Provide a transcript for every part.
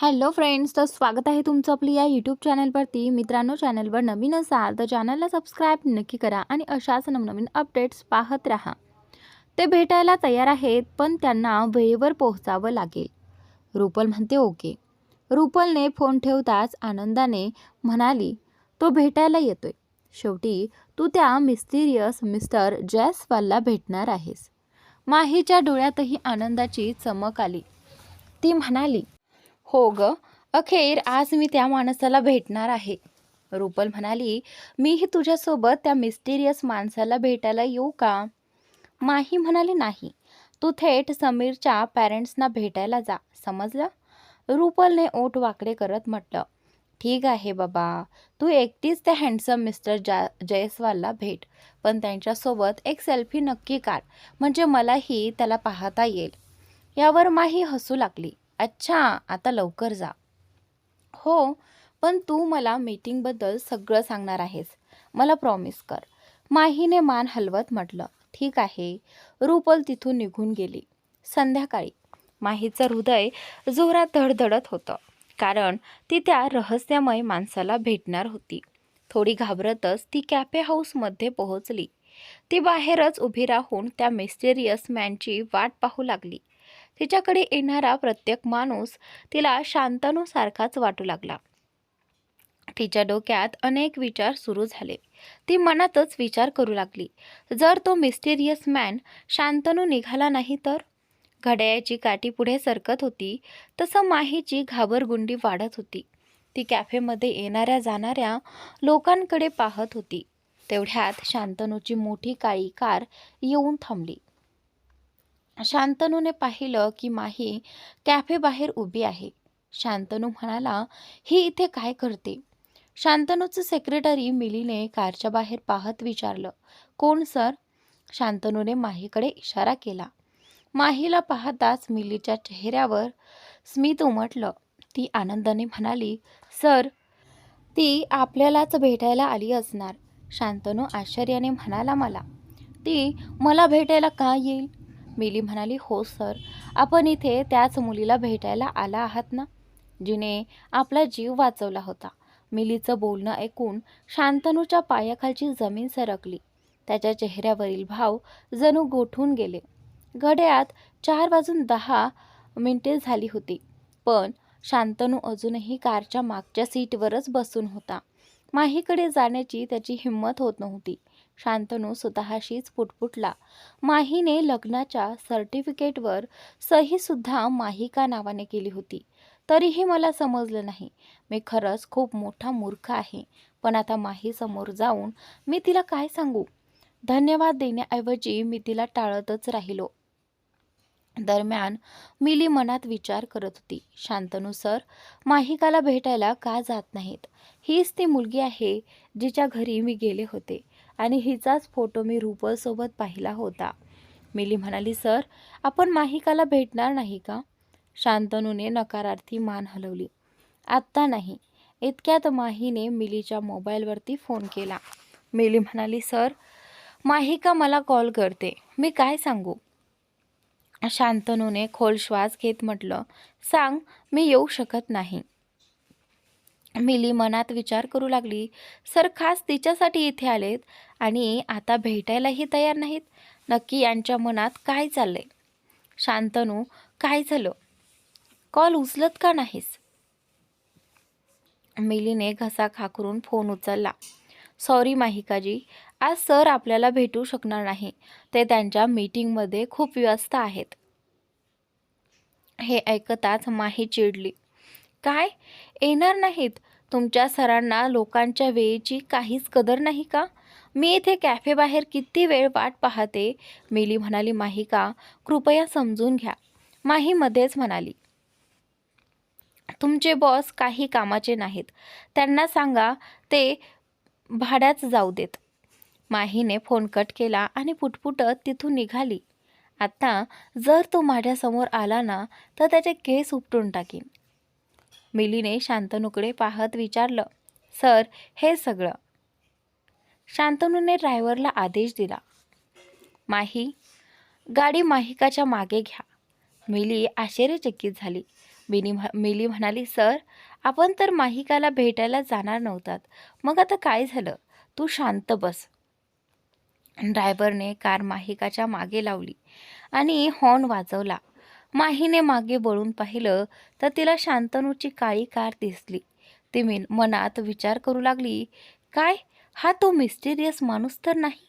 Hello friends, तर स्वागत आहे तुमचं आपली या यूट्यूब चॅनलवरती. मित्रांनो, चॅनलवर नवीन असाल तर चॅनलला सबस्क्राईब नक्की करा आणि अशाच नवनवीन अपडेट्स पाहत राहा. ते भेटायला तयार आहेत, पण त्यांना वेळेवर पोहोचावं लागेल. रुपल म्हणते ओके. रुपलने फोन ठेवताच आनंदाने म्हणाली, तो भेटायला येतोय. शेवटी तू त्या मिस्टिरियस मिस्टर जयस्वालला भेटणार आहेस. माहीच्या डोळ्यातही आनंदाची चमक आली. ती म्हणाली, हो ग, अखेर आज मी त्या माणसाला भेटणार आहे. रुपल म्हणाली, मीही तुझ्यासोबत त्या मिस्टिरियस माणसाला भेटायला येऊ का? माही म्हणाली, नाही, तू थेट समीरच्या पॅरेंट्सना भेटायला जा, समजलं? रुपलने ओठ वाकडे करत म्हटलं, ठीक आहे बाबा, तू एकटीच त्या हँडसम मिस्टर जयस्वालला भेट, पण त्यांच्यासोबत एक सेल्फी नक्की काढ, म्हणजे मलाही त्याला पाहता येईल. यावर माही हसू लागली. अच्छा, आता लवकर जा. हो, पण तू मला मीटिंगबद्दल सगळं सांगणार आहेस, मला प्रॉमिस कर. माहीने मान हलवत म्हटलं, ठीक आहे. रुपल तिथून निघून गेली. संध्याकाळी माहीचं हृदय जोरात धडधडत होतं, कारण ती त्या रहस्यमय माणसाला भेटणार होती. थोडी घाबरतच ती कॅफे हाऊसमध्ये पोहोचली. ती बाहेरच उभी राहून त्या मिस्टेरियस मॅनची वाट पाहू लागली. तिच्याकडे येणारा प्रत्येक माणूस तिला शांतनूसारखाच वाटू लागला. तिच्या डोक्यात अनेक विचार सुरू झाले. ती मनातच विचार करू लागली, जर तो मिस्टिरियस मॅन शांतनू निघाला नाही तर? घड्याळाची काठी पुढे सरकत होती तसं माहीची घाबरगुंडी वाढत होती. ती कॅफेमध्ये येणाऱ्या जाणाऱ्या लोकांकडे पाहत होती. तेवढ्यात शांतनूची मोठी काळी कार येऊन थांबली. शांतनूने पाहिलं की माही कॅफे बाहेर उभी आहे. शांतनू म्हणाला, ही इथे काय करते? शांतनूचं सेक्रेटरी मिलीने कारच्या बाहेर पाहत विचारलं, कोण सर? शांतनूने माहीकडे इशारा केला. माहीला पाहताच मिलीच्या चेहऱ्यावर स्मित उमटलं. ती आनंदाने म्हणाली, सर, ती आपल्यालाच भेटायला आली असणार. शांतनू आश्चर्याने म्हणाला, मला भेटायला का येईल? मिली म्हणाली, हो सर, आपण इथे त्याच मुलीला भेटायला आला आहात ना, जिने आपला जीव वाचवला होता. मिलीचं बोलणं ऐकून शांतनूच्या पायाखालची जमीन सरकली. त्याच्या चेहऱ्यावरील भाव जणू गोठून गेले. घड्याळात 4:10 झाली होती, पण शांतनू अजूनही कारच्या मागच्या सीटवरच बसून होता. माहीकडे जाण्याची त्याची हिंमत होत नव्हती. शांतनू स्वतःशीच पुटपुटला, माहीने लग्नाच्या सर्टिफिकेटवर सहीसुद्धा माहिका नावाने केली होती. तरीही मला समजलं नाही. मी खरंच खूप मोठा मूर्ख आहे. पण आता माही समोर जाऊन मी तिला काय सांगू? धन्यवाद देण्याऐवजी मी तिला टाळतच राहिलो. दरम्यान मिली मनात विचार करत होती, शांतनू सर माहिकाला भेटायला का जात नाहीत? हीच ती मुलगी आहे जिच्या घरी मी गेले होते आणि हिचाच फोटो मी रुपलसोबत पाहिला होता. मिली म्हणाली, सर, आपण माहिकाला भेटणार नाही का? शांतनूने नकारार्थी मान हलवली. आत्ता नाही. इतक्यात माहीने मिलीच्या मोबाईलवरती फोन केला. मिली म्हणाली, सर, माहिका मला कॉल करते, मी काय सांगू? शांतनूने खोल श्वास घेत म्हटलं, सांग, मी येऊ शकत नाही. मिली मनात विचार करू लागली, सर खास तिच्यासाठी इथे आलेत आणि आता भेटायलाही तयार नाहीत. नक्की यांच्या मनात काय चाललंय? शांतनू, काय झालं? कॉल उचलत का नाहीस? मिलीने घसा खाकरून फोन उचलला. सॉरी माहिकाजी, आज सर आपल्याला भेटू शकणार नाही. ते त्यांच्या मीटिंगमध्ये खूप व्यस्त आहेत. हे ऐकताच माही चिडली. काय, येणार नाहीत? तुमच्या सरांना लोकांच्या वेळेची काहीच कदर नाही का? मी इथे कॅफे बाहेर किती वेळ वाट पाहते. मिली म्हणाली, माहिका, कृपया समजून घ्या. माही मध्येच म्हणाली, तुमचे बॉस काही कामाचे नाहीत. त्यांना सांगा ते भाड्याच जाऊ देत. माहीने फोन कट केला आणि पुटपुटत तिथून निघाली. आता जर तो माझ्यासमोर आला ना तर त्याचे केस उपटून टाकीन. मिलीने शांतनूकडे पाहत विचारलं, सर, हे सगळं? शांतनूने ड्रायव्हरला आदेश दिला. माही, गाडी माहिकाच्या मागे घ्या. मिली आश्चर्यचकित झाली. मिली म्हणाली, सर आपण तर माहिकाला भेटायला जाणार नव्हतात, मग आता काय झालं? तू शांत बस. ड्रायव्हरने कार माहिकाच्या मागे लावली आणि हॉर्न वाजवला. माहीने मागे वळून पाहिलं तर तिला शांतनूची काळी कार दिसली. ती मनात विचार करू लागली, काय हा तो मिस्टिरियस माणूस तर नाही?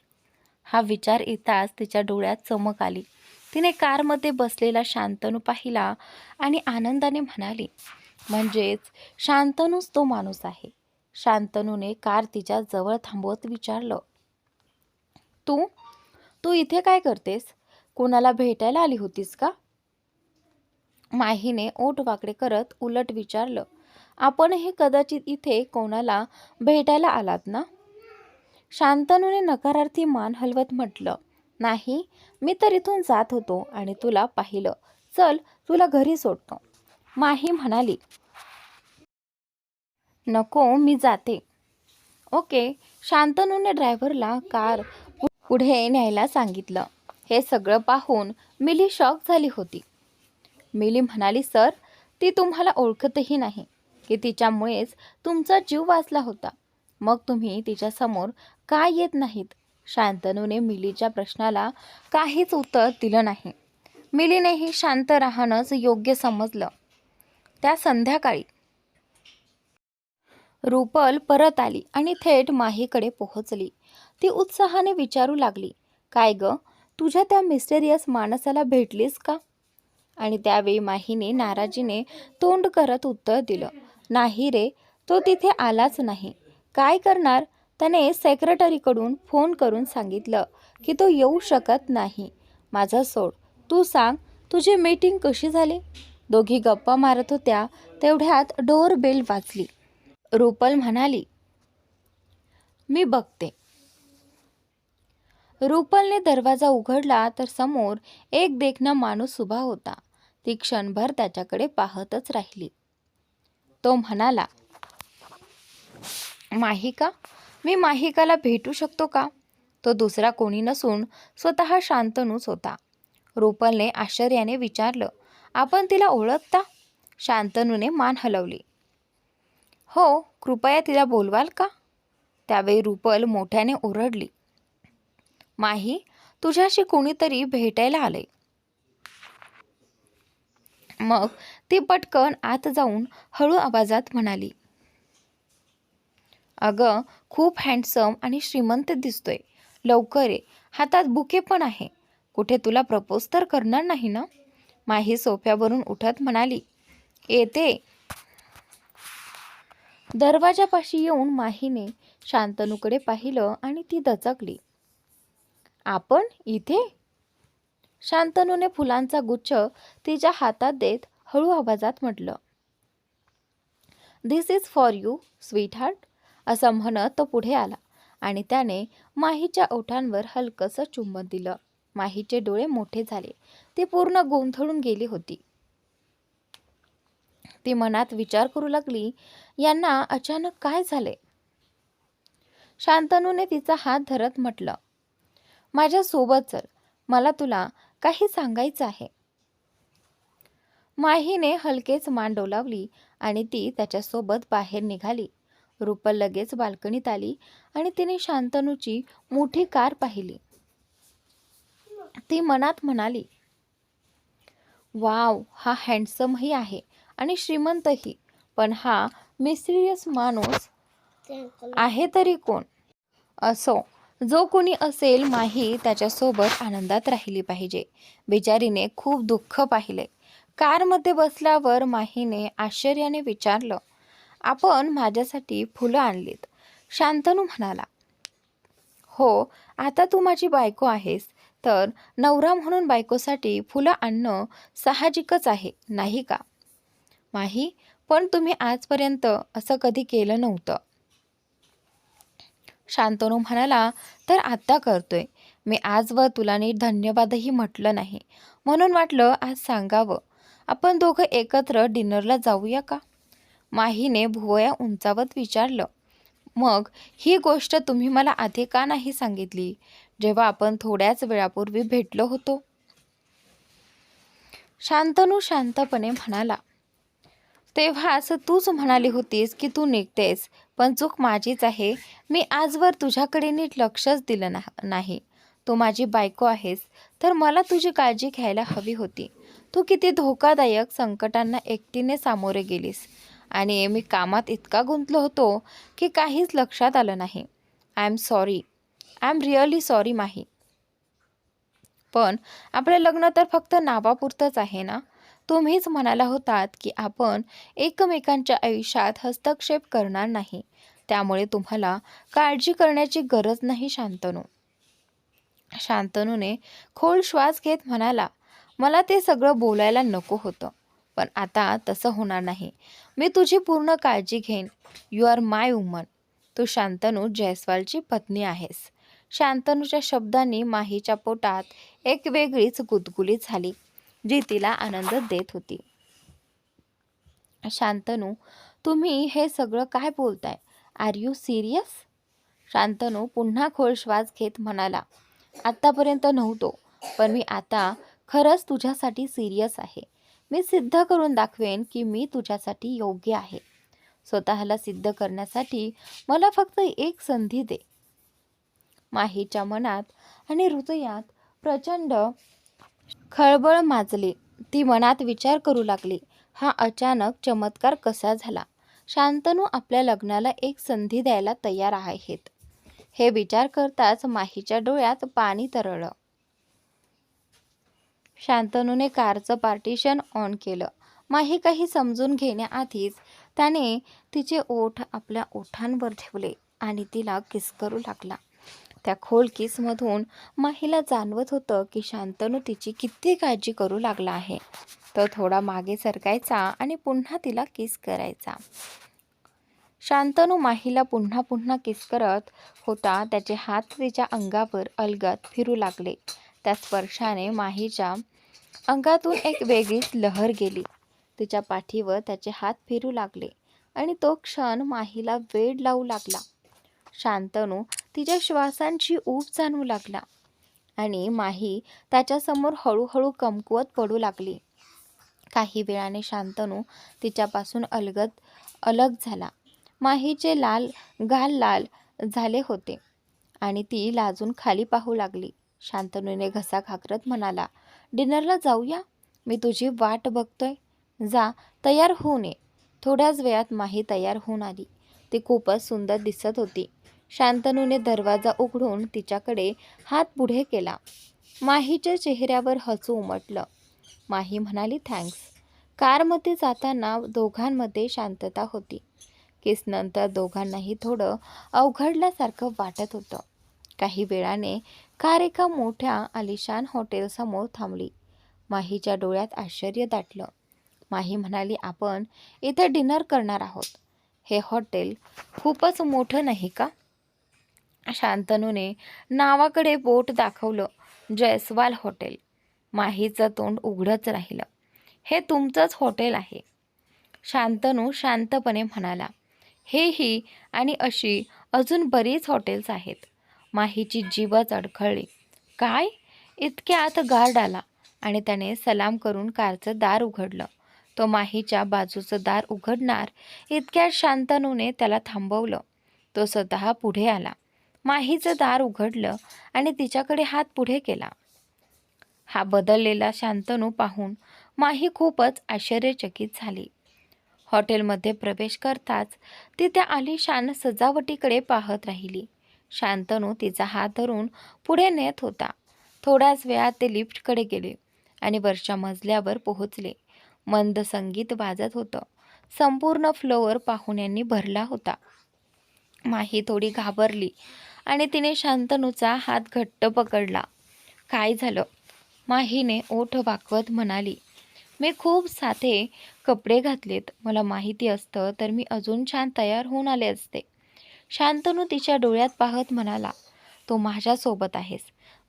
हा विचार येताच तिच्या डोळ्यात चमक आली. तिने कारमध्ये बसलेला शांतनू पाहिला आणि आनंदाने म्हणाली, म्हणजेच शांतनूच तो माणूस आहे. शांतनूने कार तिच्या जवळ थांबवत विचारलं, तू तू इथे काय करतेस? कोणाला भेटायला आली होतीस का? माहीने ओठ वाकडे करत उलट विचारलं, आपणही कदाचित इथे कोणाला भेटायला आलात ना? शांतनूने नकारार्थी मान हलवत म्हटलं, नाही, मी तर इथून जात होतो आणि तुला पाहिलं. चल तुला घरी सोडतो. माही म्हणाली, नको, मी जाते. ओके. शांतनूने ड्रायव्हरला कार पुढे न्यायला सांगितलं. हे सगळं पाहून मिली शॉक झाली होती. मिली म्हणाली, सर ती तुम्हाला ओळखतही नाही की तिच्यामुळेच तुमचा जीव वाचला होता. मग तुम्ही तिच्यासमोर का येत नाहीत? शांतनूने मिलीच्या प्रश्नाला काहीच उत्तर दिलं नाही. मिलीनेही शांत राहणंच योग्य समजलं. त्या संध्याकाळी रुपल परत आली आणि थेट माहीकडे पोहोचली. ती उत्साहाने विचारू लागली, काय ग, तुझ्या त्या मिस्टेरियस माणसाला भेटलीस का? आणि त्यावेळी माहीने नाराजीने तोंड करत उत्तर दिलं, नाही रे, तो तिथे आलाच नाही. काय करणार? त्याने सेक्रेटरीकडून फोन करून सांगितलं की तो येऊ शकत नाही. माझं सोड, तू सांग, तुझी मीटिंग कशी झाली? दोघी गप्पा मारत होत्या तेवढ्यात डोअर बेल वाजली. रुपल म्हणाली, मी बघते. रुपलने दरवाजा उघडला तर समोर एक देखणा माणूस उभा होता. ती क्षणभर त्याच्याकडे पाहतच राहिली. तो म्हणाला, माहिका, मी माहिकाला भेटू शकतो का? तो दुसरा कोणी नसून स्वतः शांतनूच होता. रुपलने आश्चर्याने विचारलं, आपण तिला ओळखता? शांतनूने मान हलवली. हो, कृपया तिला बोलवाल का? त्यावेळी रुपल मोठ्याने ओरडली, माही, तुझ्याशी कोणीतरी भेटायला आले. मग ती पटकन आत जाऊन हळू आवाजात म्हणाली, अगं, खूप हँडसम आणि श्रीमंत दिसतोय. लवकर ये, हातात बुके पण आहे. कुठे तुला प्रपोज तर करणार नाही ना? माही सोफ्यावरून उठत म्हणाली, येते. दरवाजापाशी येऊन माहीने शांतनूकडे पाहिलं आणि ती दचकली. आपण इथे? शांतनूने फुलांचा गुच्छ तिच्या हातात देत हळू आवाजात म्हटलं, दिस इज फॉर यू स्वीटहार्ट. असं म्हणत तो पुढे आला आणि त्याने माहीच्या ओठांवर हलकंसं चुंबन दिलं. माहीचे डोळे मोठे झाले. ती पूर्ण गोंधळून गेली होती. ती मनात विचार करू लागली, यांना अचानक काय झाले? शांतनूने तिचा हात धरत म्हटलं, माझ्या सोबत चल, मला तुला काही सांगायचं आहे. माहीने हलकेच मान डोलावली आणि ती त्याच्यासोबत बाहेर निघाली. रुपल लगेच बाल्कनीत आली आणि तिने शांतनूची मोठी कार पाहिली. ती मनात म्हणाली, वाव, हा हँडसमही आहे आणि श्रीमंतही, पण हा मिस्टिरियस माणूस आहे तरी कोण? असो, जो कोणी असेल, माही त्याच्यासोबत आनंदात राहिली पाहिजे. बिचारीने खूप दुःख पाहिले. कारमध्ये बसल्यावर माहीने आश्चर्याने विचारलं, आपण माझ्यासाठी फुलं आणलीत? शांतनू म्हणाला, हो, आता तू माझी बायको आहेस, तर नवरा म्हणून बायकोसाठी फुलं आणणं साहजिकच आहे, नाही का? माही, पण तुम्ही आजपर्यंत असं कधी केलं नव्हतं. शांतनू म्हणाला, तर आत्ता करतोय. मी आजवर तुला नीट धन्यवादही म्हटलं नाही, म्हणून वाटलं आज सांगावं. आपण दोघं एकत्र डिनरला जाऊया का? माहीने भुवया उंचावत विचारलं, मग ही गोष्ट तुम्ही मला आधी का नाही सांगितली, जेव्हा आपण थोड्याच वेळापूर्वी भेटलो होतो? शांतनू शांतपणे म्हणाला, तेव्हाच तूच म्हणाली होतीस की तू निघतेस, पण चूक माझीच आहे. मी आजवर तुझ्याकडे नीट लक्षच दिलं नाही. तू माझी बायको आहेस, तर मला तुझी काळजी घ्यायला हवी होती. तू किती धोकादायक संकटांना एकटीने सामोरे गेलीस आणि मी कामात इतका गुंतलो होतो की काहीच लक्षात आलं नाही. I am sorry. I am really sorry Mahi. पण आपलं लग्न तर फक्त नावापुरतंच आहे ना. तुम्हीच म्हणाला होतात की आपण एकमेकांच्या आयुष्यात हस्तक्षेप करणार नाही. त्यामुळे तुम्हाला काळजी करण्याची गरज नाही शांतनू. शांतनूने खोल श्वास घेत म्हणाला, मला ते सगळं बोलायला नको होतं. पण आता तसं होणार नाही. मी तुझी पूर्ण काळजी घेईन. You are my woman. तू शांतनू जयस्वालची पत्नी आहेस. शांतनूच्या शब्दांनी माहीच्या पोटात एक वेगळीच गुदगुली झाली, जी तिला आनंद देत होती. शांतनू, तुम्ही हे सगळं काय बोलताय? R you serious? शांतनू पुन्हा खोल श्वास घेत म्हणाला, आत्तापर्यंत नव्हतो, पण मी आता खरंच तुझ्यासाठी सिरियस आहे. मी सिद्ध करून दाखवेन की मी तुझ्यासाठी योग्य आहे. स्वतःला सिद्ध करण्यासाठी मला फक्त एक संधी दे. माहीच्या मनात आणि हृदयात प्रचंड खळबळ माजली. ती मनात विचार करू लागली, हा अचानक चमत्कार कसा झाला? शांतनू आपल्या लग्नाला एक संधी द्यायला तयार आहेत. हे विचार करताच माहीच्या डोळ्यात पाणी तरळलं. शांतनूने कारचं पार्टिशन ऑन केलं. माही काही समजून घेण्याआधीच त्याने तिचे ओठ आपल्या ओठांवर ठेवले आणि तिला किस करू लागला. त्या खोल किसमधून माहीला जाणवत होतं की शांतनू तिची किती काळजी करू लागला आहे. तो थोडा मागे सरकायचा आणि पुन्हा तिला किस करायचा. शांतनू माहीला पुन्हा पुन्हा किस करत होता. त्याचे हात तिच्या अंगावर अलगद फिरू लागले. त्या स्पर्शाने माहीच्या अंगातून एक वेगळीच लहर गेली. तिच्या पाठीवर त्याचे हात फिरू लागले आणि तो क्षण माहीला वेड लावू लागला. शांतनू तिच्या श्वासांची ऊब जाणवू लागला आणि माही त्याच्यासमोर हळूहळू कमकुवत पडू लागली. काही वेळाने शांतनू तिच्यापासून अलग झाला. माहीचे गाल लाल झाले होते आणि ती लाजून खाली पाहू लागली. शांतनूने घसा घागरत म्हणाला, डिनरला जाऊया? मी तुझी वाट बघतोय. जा, तयार होऊन ये. थोड्याच वेळात माही तयार होऊन आली. ती खूपच सुंदर दिसत होती. शांतनूने दरवाजा उघडून तिच्याकडे हात पुढे केला. माहीच्या चेहऱ्यावर हसू उमटलं. माही म्हणाली, थँक्स. कारमध्ये जाताना दोघांमध्ये शांतता होती. किसनंतर दोघांनाही थोडं अवघडल्यासारखं वाटत होतं. काही वेळाने कार एका मोठ्या आलिशान हॉटेलसमोर थांबली. माहीच्या डोळ्यात आश्चर्य दाटलं. माही म्हणाली, आपण इथे डिनर करणार आहोत. हे हॉटेल खूपच मोठं नाही का? शांतनूने नावाकडे बोट दाखवलं. जयस्वाल हॉटेल. माहीचं तोंड उघडच राहिलं. हे तुमचंच हॉटेल आहे. शांतनू शांतपणे म्हणाला, हेही आणि अशी अजून बरीच हॉटेल्स आहेत. माहीची जीभच अडखळली. काय? इतक्यात गार्ड आला आणि त्याने सलाम करून कारचं दार उघडलं. तो माहीच्या बाजूचं दार उघडणार इतक्यात शांतनूने त्याला थांबवलं. तो स्वतः पुढे आला. माहीचं दार उघडलं आणि तिच्याकडे हात पुढे केला. हा बदललेला शांतनू पाहून माही खूपच आश्चर्यचकित झाली. हॉटेलमध्ये प्रवेश करताच ती त्या आलिशान सजावटीकडे पाहत राहिली. शांतनू तिचा हात धरून पुढे नेत होता. थोड्याच वेळात ते लिफ्टकडे गेले आणि वरच्या मजल्यावर पोहोचले. मंद संगीत वाजत होतं. संपूर्ण फ्लोअर पाहुण्यांनी भरला होता. माही थोडी घाबरली आणि तिने शांतनूचा हात घट्ट पकडला. काय झालं? माहीने ओठ वाकवत म्हणाली, मी खूप साधे कपडे घातलेत. मला माहिती असतं तर मी अजून छान तयार होऊन आले असते. शांतनू तिच्या डोळ्यात पाहत म्हणाला, तू माझ्यासोबत आहेस.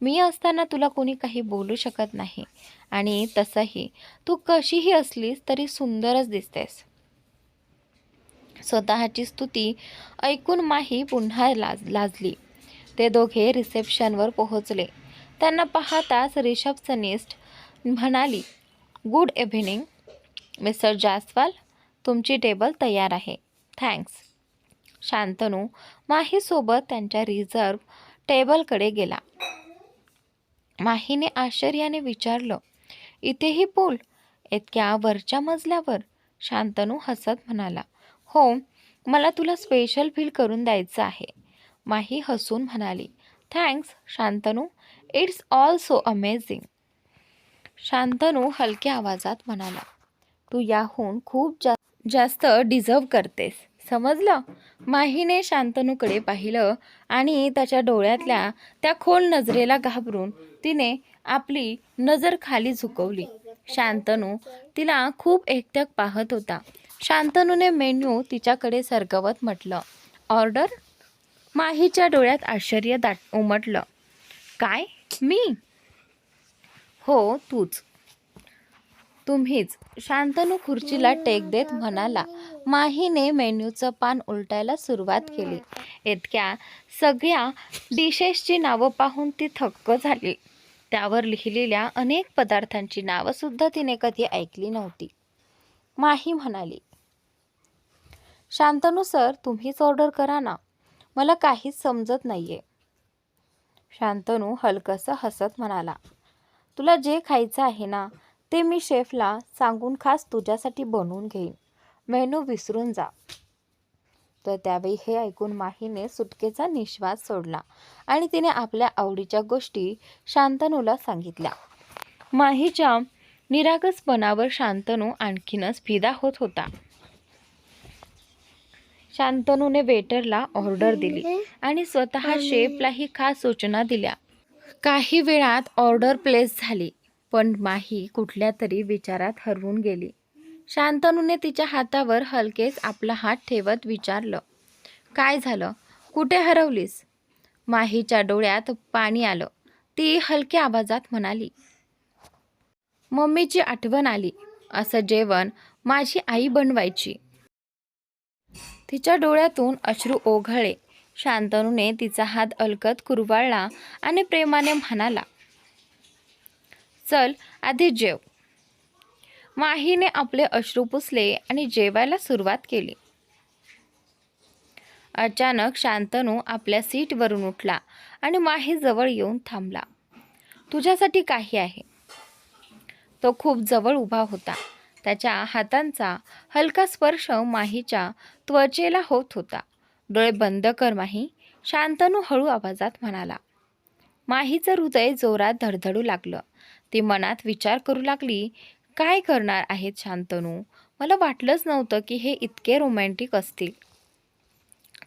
मी असताना तुला कोणी काही बोलू शकत नाही आणि तसंही तू कशीही असलीस तरी सुंदरच दिसतेस. स्वतःची स्तुती ऐकून माही पुन्हा लाजली. ते दोघे रिसेप्शनवर पोहोचले. त्यांना पाहताच रिसेप्शनिस्ट म्हणाली, गुड इव्हिनिंग मिस्टर जायस्वाल. तुमची टेबल तयार आहे. थँक्स. शांतनू माहीसोबत त्यांच्या रिझर्व टेबलकडे गेला. माहीने आश्चर्याने विचारलं, इथेही पूल? इतक्या वरच्या मजल्यावर? शांतनू हसत म्हणाला, हो, मला तुला स्पेशल फील करून द्यायचं आहे. माही हसून म्हणाली, thanks Shantanu, it's all so amazing. Shantanu हलक्या आवाजात म्हणाला, तू याहून खूप जास्त डिझर्व करतेस, समजलं? माहीने शांतनूकडे पाहिलं आणि त्याच्या डोळ्यातल्या त्या खोल नजरेला घाबरून तिने आपली नजर खाली झुकवली. शांतनू तिला खूप एकटक पाहत होता. शांतनूने मेन्यू तिच्याकडे सरकवत म्हटलं, ऑर्डर? माहीच्या डोळ्यात आश्चर्य उमटलं. काय? मी? हो, तूच. तुम्हीच. शांतनू खुर्चीला टेक देत म्हणाला. माहीने मेन्यूचं पान उलटायला सुरुवात केली. इतक्या सगळ्या डिशेसची नावं पाहून ती थक्क झाली. त्यावर लिहिलेल्या अनेक पदार्थांची नावंसुद्धा तिने कधी ऐकली नव्हती. माही म्हणाली, शांतनू सर, तुम्हीच ऑर्डर करा ना, मला काहीच समजत नाहीये. शांतनू हलकसं हसत म्हणाला, तुला जे खायचं आहे ना, ते मी शेफला सांगून खास तुझ्यासाठी बनवून घेईन. मेनू विसरून जा. तर त्यावेळी हे ऐकून माहीने सुटकेचा निश्वास सोडला आणि तिने आपल्या आवडीच्या गोष्टी शांतनूला सांगितल्या. माहीच्या निरागसपणावर शांतनू आणखीनच फिदा होत होता. शांतनूने वेटरला ऑर्डर दिली आणि स्वतः शेफलाही खास सूचना दिल्या. काही वेळात ऑर्डर प्लेस झाली, पण माही कुठल्या तरी विचारात हरवून गेली. शांतनूने तिच्या हातावर हलकेच आपला हात ठेवत विचारलं, काय झालं? कुठे हरवलीस? माहीच्या डोळ्यात पाणी आलं. ती हलक्या आवाजात म्हणाली, मम्मीची आठवण आली. असं जेवण माझी आई बनवायची. तिच्या डोळ्यातून अश्रू ओघळले. शांतनूने तिचा हात अलगद कुरवाळला आणि प्रेमाने म्हणाला, चल आधी जेव. माहीने आपले अश्रू पुसले आणि जेवायला सुरुवात केली. अचानक शांतनू आपल्या सीटवरून उठला आणि माही जवळ येऊन थांबला. तुझ्यासाठी काही आहे. तो खूप जवळ उभा होता. त्याच्या हातांचा हलका स्पर्श माहीच्या त्वचेला होत होता. डोळे बंद कर माही, शांतनू हळू आवाजात म्हणाला. माहीचं हृदय जोरात धडधडू लागलं. ती मनात विचार करू लागली, काय करणार आहेत शांतनू? मला वाटलंच नव्हतं की हे इतके रोमॅन्टिक असतील.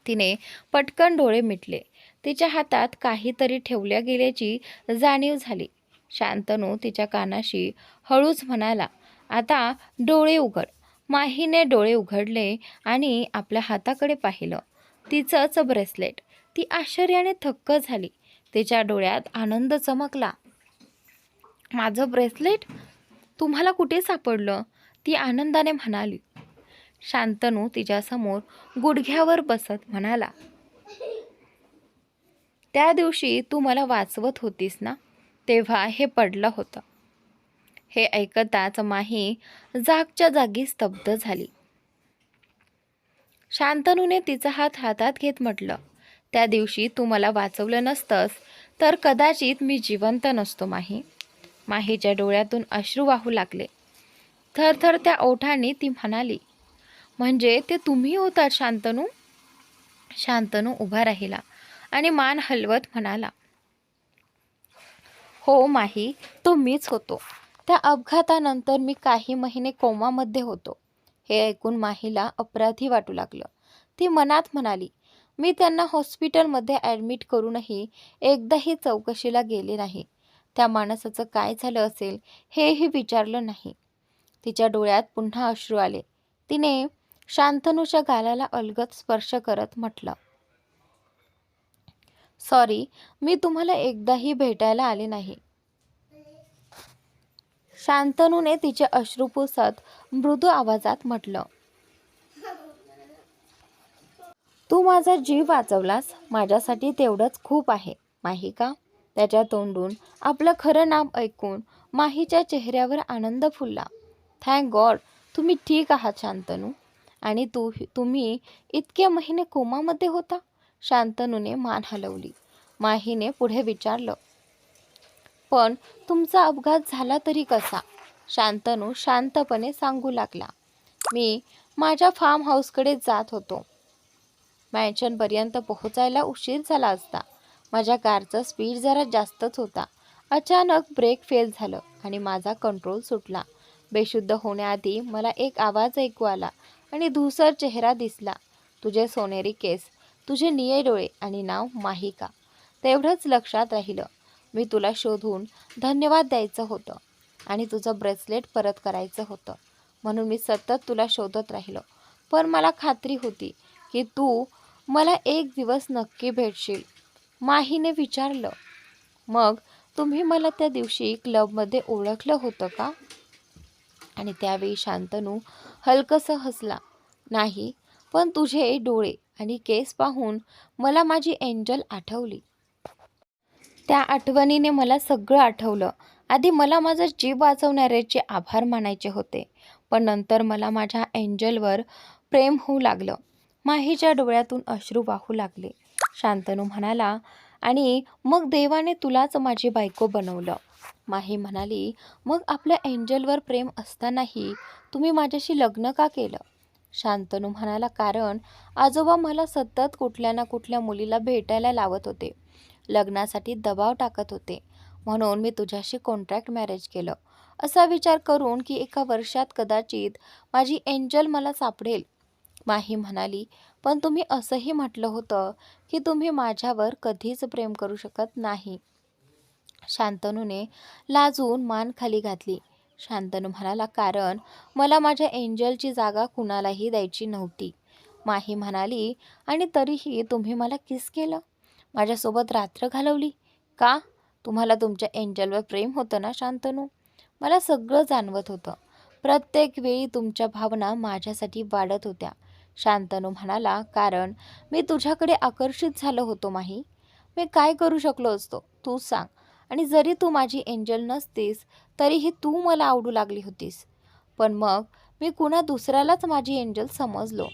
तिने पटकन डोळे मिटले. तिच्या हातात काहीतरी ठेवल्या गेल्याची जाणीव झाली. शांतनू तिच्या कानाशी हळूच म्हणाला, आता डोळे उघड. माहीने डोळे उघडले आणि आपल्या हाताकडे पाहिलं. तिचंच ब्रेसलेट. ती आश्चर्याने थक्क झाली. तिच्या डोळ्यात आनंद चमकला. माझं ब्रेसलेट? तुम्हाला कुठे सापडलं? ती आनंदाने म्हणाली. शांतनू तिच्यासमोर गुडघ्यावर बसत म्हणाला, त्या दिवशी तू मला वाचवत होतीस ना, तेव्हा हे पडलं होतं. हे ऐकताच माही जागच्या जागी स्तब्ध झाली. शांतनूने तिचा हात हातात घेत म्हटलं, त्या दिवशी तू मला वाचवलं नसतंस तर कदाचित मी जिवंत नसतो माही. माहीच्या डोळ्यातून अश्रू वाहू लागले. थरथर त्या ओठांनी ती म्हणाली, म्हणजे ते तुम्ही होतात शांतनू? शांतनू उभा राहिला आणि मान हलवत म्हणाला, हो माही, तो मीच होतो. त्या अपघातानंतर मी काही महिने कोमामध्ये होतो. हे ऐकून माहीला अपराधी वाटू लागलं. ती मनात म्हणाली, मी त्यांना हॉस्पिटलमध्ये ॲडमिट करूनही एकदाही चौकशीला गेले नाही. त्या माणसाचं काय झालं असेल हेही विचारलं नाही. तिच्या डोळ्यात पुन्हा अश्रू आले. तिने शांतनूच्या गालाला अलगद स्पर्श करत म्हटलं, सॉरी, मी तुम्हाला एकदाही भेटायला आले नाही. शांतनूने तिचे अश्रू पुसत मृदू आवाजात म्हटलं, तू माझा जीव वाचवलास, माझ्यासाठी तेवढंच खूप आहे माहिका. त्याच्या तोंडून आपलं खरं नाव ऐकून माहीच्या चेहऱ्यावर आनंद फुलला. थँक गॉड, तुम्ही ठीक आहात शांतनू. आणि तुम्ही इतके महिने कोमामध्ये होता? शांतनूने मान हलवली. माहीने पुढे विचारलं, पण तुमचा अपघात झाला तरी कसा? शांतनू शांतपणे सांगू लागला, मी माझ्या फार्म हाऊसकडे जात होतो. मॅन्शनपर्यंत पोहोचायला उशीर झाला असता. माझ्या कारचा स्पीड जरा जास्तच होता. अचानक ब्रेक फेल झालं आणि माझा कंट्रोल सुटला. बेशुद्ध होण्याआधी मला एक आवाज ऐकू आला आणि धूसर चेहरा दिसला. तुझे सोनेरी केस, तुझे निळे डोळे आणि नाव माहिका. तेवढंच लक्षात राहिलं. मी तुला शोधून धन्यवाद द्यायचं होतं आणि तुझं ब्रेसलेट परत करायचं होतं. म्हणून मी सतत तुला शोधत राहिलो. पण मला खात्री होती की तू मला एक दिवस नक्की भेटशील. माहीने विचारलं, मग तुम्ही मला त्या दिवशी क्लबमध्ये ओळखलं होतं का? आणि त्यावेळी शांतनू हलकसं हसला. नाही, पण तुझे डोळे आणि केस पाहून मला माझी एंजल आठवली. त्या आठवणीने मला सगळं आठवलं. आधी मला माझा जीव वाचवणाऱ्याचे आभार मानायचे होते, पण नंतर मला माझ्या एंजलवर प्रेम होऊ लागलं. माहीच्या डोळ्यातून अश्रू वाहू लागले. शांतनू म्हणाला, आणि मग देवाने तुलाच माझी बायको बनवलं. माही म्हणाली, मग आपल्या एंजलवर प्रेम असतानाही तुम्ही माझ्याशी लग्न का केलं? शांतनू म्हणाला, कारण आजोबा मला सतत कुठल्या ना कुठल्या मुलीला भेटायला लावत होते. लग्नासाठी दबाव टाकत होते. म्हणून मी तुझ्याशी कॉन्ट्रॅक्ट मॅरेज केलं. असा विचार करून की एका वर्षात कदाचित माझी एंजल मला सापडेल. माही म्हणाली, पण तुम्ही असंही म्हटलं होतं की तुम्ही माझ्यावर कधीच प्रेम करू शकत नाही. शांतनूने लाजून मान खाली घातली. शांतनू म्हणाला, कारण मला माझ्या एंजलची जागा कुणालाही द्यायची नव्हती. माही म्हणाली, आणि तरीही तुम्ही मला किस केलं, माझ्यासोबत रात्र घालवली का? तुम्हाला तुमच्या एंजलवर प्रेम होतं ना शांतनू? मला सगळं जाणवत होतं. प्रत्येक वेळी तुमच्या भावना माझ्यासाठी वाढत होत्या. शांतनू म्हणाला, कारण मी तुझ्याकडे आकर्षित झालो होतो माही. मी काय करू शकलो असतो तू सांग. आणि जरी तू माझी एंजल नसतीस तरीही तू मला आवडू लागली होतीस. पण मग मी कुणा दुसऱ्यालाच माझी एंजल समजलो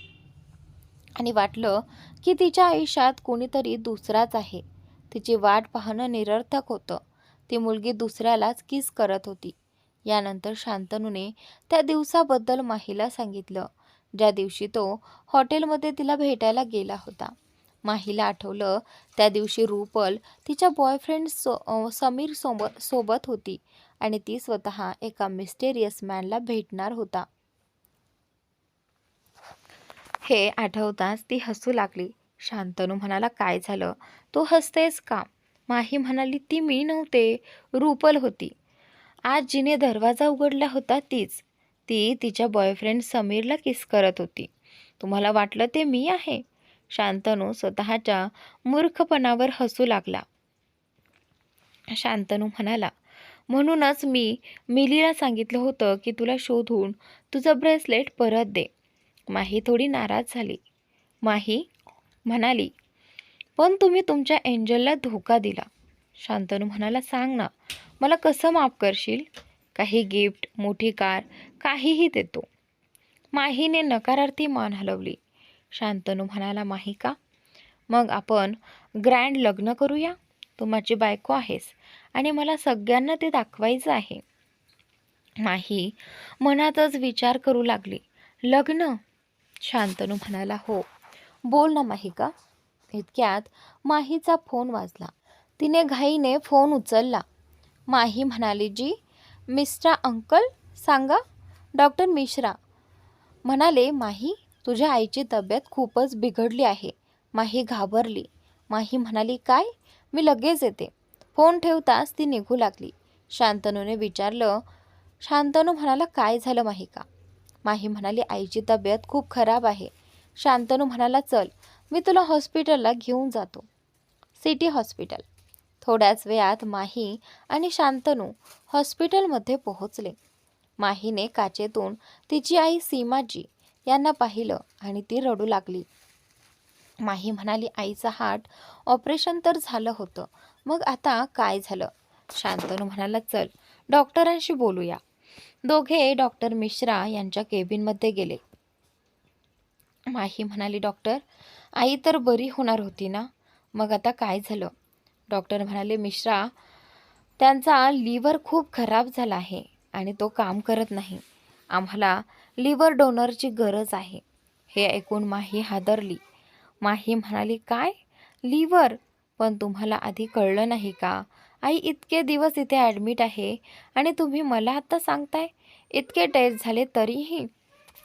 आणि वाटलं की तिच्या आयुष्यात कोणीतरी दुसराच आहे. तिची वाट पाहणं निरर्थक होतं. ती मुलगी दुसऱ्यालाच किस करत होती. यानंतर शांतनूने त्या दिवसाबद्दल माहीला सांगितलं, ज्या दिवशी तो हॉटेलमध्ये तिला भेटायला गेला होता. माहीला आठवलं, त्या दिवशी रुपल तिच्या बॉयफ्रेंड समीर सोबत होती आणि ती स्वतः एका मिस्टेरियस मॅनला भेटणार होता. हे आठवताच ती हसू लागली. शांतनू म्हणाला, काय झालं, तू हसतेस का? माही म्हणाली, ती मी नव्हते, रुपल होती. आज जिने दरवाजा उघडला होता तीच. ती तिच्या बॉयफ्रेंड समीरला किस करत होती. तुम्हाला वाटलं ते मी आहे? शांतनू स्वतःच्या मूर्खपणावर हसू लागला. शांतनू म्हणाला, म्हणूनच मी मिलीला सांगितलं होतं की तुला शोधून तुझं ब्रेसलेट परत दे. माही थोडी नाराज झाली. माही म्हणाली, पण तुम्ही तुमच्या एंजलला धोका दिला. शांतनू म्हणाला, सांग ना, मला कसं माफ करशील? काही गिफ्ट, मोठी कार, काहीही देतो. माहीने नकारार्थी मान हलवली. शांतनू म्हणाला, माही का? मग आपण ग्रँड लग्न करूया. तू माझी बायको आहेस आणि मला सगळ्यांना ते दाखवायचं आहे. माही मनातच विचार करू लागली, लग्न? शांतनू म्हणाला, हो. बोल ना माहिका. इतक्यात माहीचा फोन वाजला. तिने घाईने फोन उचलला. माही म्हणाली, जी मिस्टर अंकल सांगा. डॉक्टर मिश्रा म्हणाले, माही तुझ्या आईची तब्येत खूपच बिघडली आहे. माही घाबरली. माही म्हणाली, काय? मी लगेच येते. फोन ठेवताच ती निघू लागली. शांतनूने विचारलं. शांतनू म्हणाला, काय झालं माहिका? माही म्हणाली, आईची तब्येत खूप खराब आहे. शांतनू म्हणाला, चल मी तुला हॉस्पिटलला घेऊन जातो. City hospital. थोड्याच वेळात माही आणि शांतनू हॉस्पिटलमध्ये पोहोचले. माहीने काचेतून तिची आई सीमाजी यांना पाहिलं आणि ती रडू लागली. माही म्हणाली, आईचा हार्ट ऑपरेशन तर झालं होतं, मग आता काय झालं? शांतनू म्हणाला, चल डॉक्टरांशी बोलूया. दोघे डॉक्टर मिश्रा यांच्या केबिनमध्ये गेले. माही म्हणाली, डॉक्टर, आई तर बरी होणार होती ना, मग आता काय झालं? डॉक्टर म्हणाले, मिश्रा, त्यांचा लिव्हर खूप खराब झाला आहे आणि तो काम करत नाही. आम्हाला लिव्हर डोनरची गरज आहे. हे ऐकून माही हादरली. माही म्हणाली, काय? लिव्हर? पण तुम्हाला आधी कळलं नाही का? आई इतके दिवस इथे ॲडमिट आहे आणि तुम्ही मला आता सांगताय? इतके टेस्ट झाले तरीही?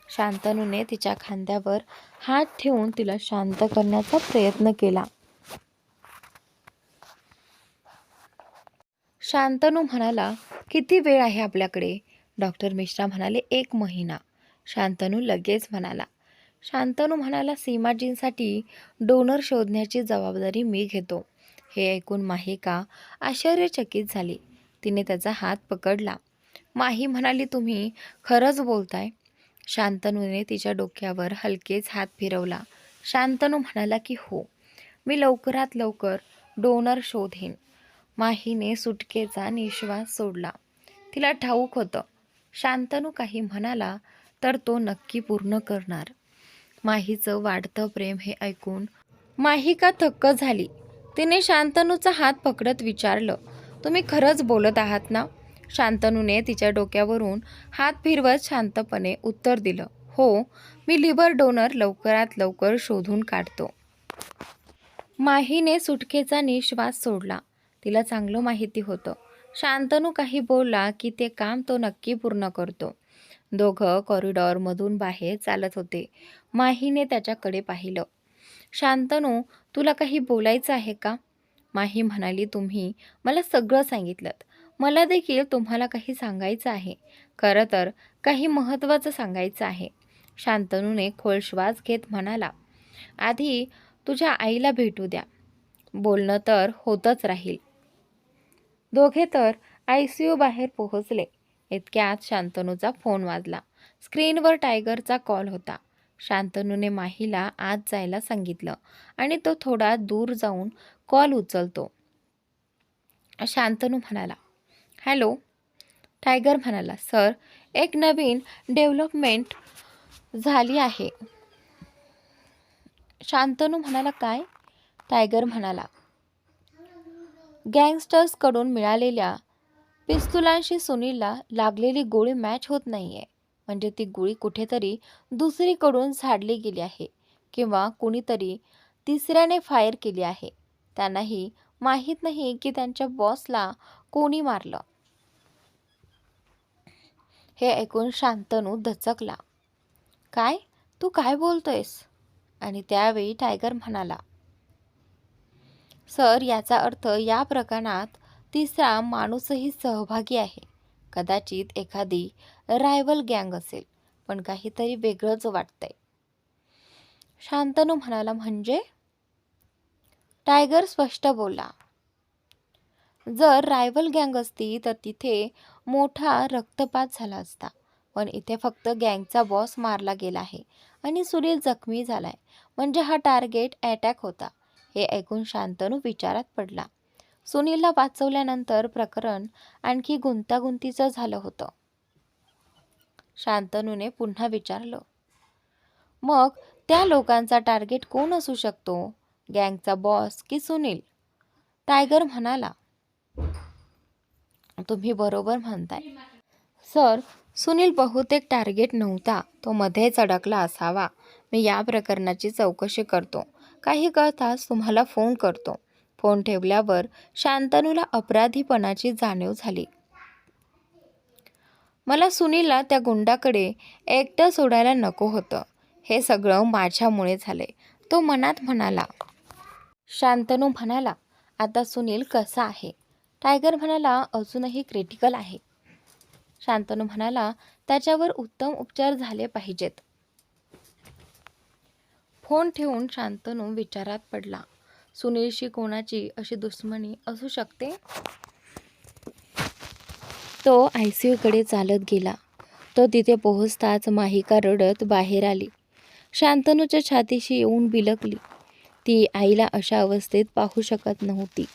शांतनूने तिच्या खांद्यावर हात ठेवून तिला शांत करण्याचा प्रयत्न केला. शांतनू म्हणाला, किती वेळ आहे आपल्याकडे? डॉक्टर मिश्रा म्हणाले, 1 महिना. शांतनू लगेच म्हणाला. शांतनू म्हणाला, सीमाजींसाठी डोनर शोधण्याची जबाबदारी मी घेतो. हे ऐकून माहिका आश्चर्यचकित झाली. तिने त्याचा हात पकडला. माही म्हणाली, तुम्ही खरंच बोलताय? शांतनूने तिच्या डोक्यावर हलकेच हात फिरवला. शांतनू म्हणाला की हो, मी लवकरात लवकर डोनर शोधेन. माहीने सुटकेचा निश्वास सोडला. तिला ठाऊक होतं, शांतनू काही म्हणाला तर तो नक्की पूर्ण करणार. माहीचं वाढतं प्रेम हे ऐकून माहिका थक्क झाली. तिने शांतनूचा हात पकडत विचारलं, तुम्ही खरंच बोलत आहात ना? शांतनूने तिच्या डोक्यावरून हात फिरवत शांतपणे उत्तर दिलं, हो, मी लिव्हर डोनर लवकरात लवकर शोधून काढतो. माहीने सुटकेचा निश्वास सोडला. तिला चांगलं माहिती होतं, शांतनू काही बोलला की ते काम तो नक्की पूर्ण करतो. दोघं कॉरिडॉरमधून बाहेर चालत होते. माहीने त्याच्याकडे पाहिलं. शांतनू, तुला काही बोलायचं आहे का? माही म्हणाली, तुम्ही मला सगळं सांगितलंत. मला देखील तुम्हाला काही सांगायचं आहे. खरं तर काही महत्त्वाचं सांगायचं आहे. शांतनूने खोल श्वास घेत म्हणाला, आधी तुझ्या आईला भेटू द्या. बोलणं तर होतच राहील. दोघे तर ICU बाहेर पोहोचले. इतक्यात शांतनूचा फोन वाजला. स्क्रीनवर टायगरचा कॉल होता. शांतनूने माहीला आत जायला सांगितलं आणि तो थोडा दूर जाऊन कॉल उचलतो. शांतनू म्हणाला, हॅलो. टायगर म्हणाला, सर, एक नवीन डेव्हलपमेंट झाली आहे. शांतनू म्हणाला, काय? टायगर म्हणाला, गँगस्टर्सकडून मिळालेल्या पिस्तुलांशी सुनीलला लागलेली गोळी मॅच होत नाहीये. म्हणजे ती गोळी कुठेतरी दुसरीकडून झाडली गेली आहे किंवा कुणीतरी तिसऱ्याने फायर केली आहे. त्यांनाही माहीत नाही की त्यांच्या बॉसला कोणी मारलं. हे ऐकून शांतनू दचकला. काय? तू काय बोलतोयस? आणि त्यावेळी टायगर म्हणाला, सर, याचा अर्थ या प्रकरणात तिसरा माणूसही सहभागी आहे. कदाचित एखादी रायव्हल गँग असेल, पण काहीतरी वेगळंच वाटतंय. शांतनू म्हणाला, म्हणजे? टायगर स्पष्ट बोलला, जर रायव्हल गँग असती तर तिथे मोठा रक्तपात झाला असता. पण इथे फक्त गँगचा बॉस मारला गेला आहे आणि सुनील जखमी झालाय. म्हणजे हा टार्गेट अटॅक होता. हे ऐकून शांतनू विचारात पडला. सुनीलला वाचवल्यानंतर प्रकरण आणखी गुंतागुंतीचं झालं होतं. शांतनूने पुन्हा विचारलं, मग त्या लोकांचा टार्गेट कोण असू शकतो? गँगचा बॉस की सुनील? टायगर म्हणाला, तुम्ही बरोबर म्हणताय. सर, सुनील बहुतेक टार्गेट नव्हता. तो मध्येच अडकला असावा. मी या प्रकरणाची चौकशी करतो. काही कळताच तुम्हाला फोन करतो. फोन ठेवल्यावर शांतनूला अपराधीपणाची जाणीव झाली. मला सुनीलला त्या गुंडाकडे एकटं सोडायला नको होतं. हे सगळं माझ्यामुळे झाले, तो मनात म्हणाला. शांतनू म्हणाला, आता सुनील कसा आहे? टायगर म्हणाला, अजूनही क्रिटिकल आहे. शांतनू म्हणाला, त्याच्यावर उत्तम उपचार झाले पाहिजेत. फोन ठेवून शांतनू विचारात पडला. सुनीलशी कोणाची अशी दुश्मनी असू शकते? तो ICUकडे चालत गेला. तो तिथे पोहोचताच माहिका रडत बाहेर आली. शांतनूच्या छातीशी येऊन बिलकली. ती आईला अशा अवस्थेत पाहू शकत नव्हती.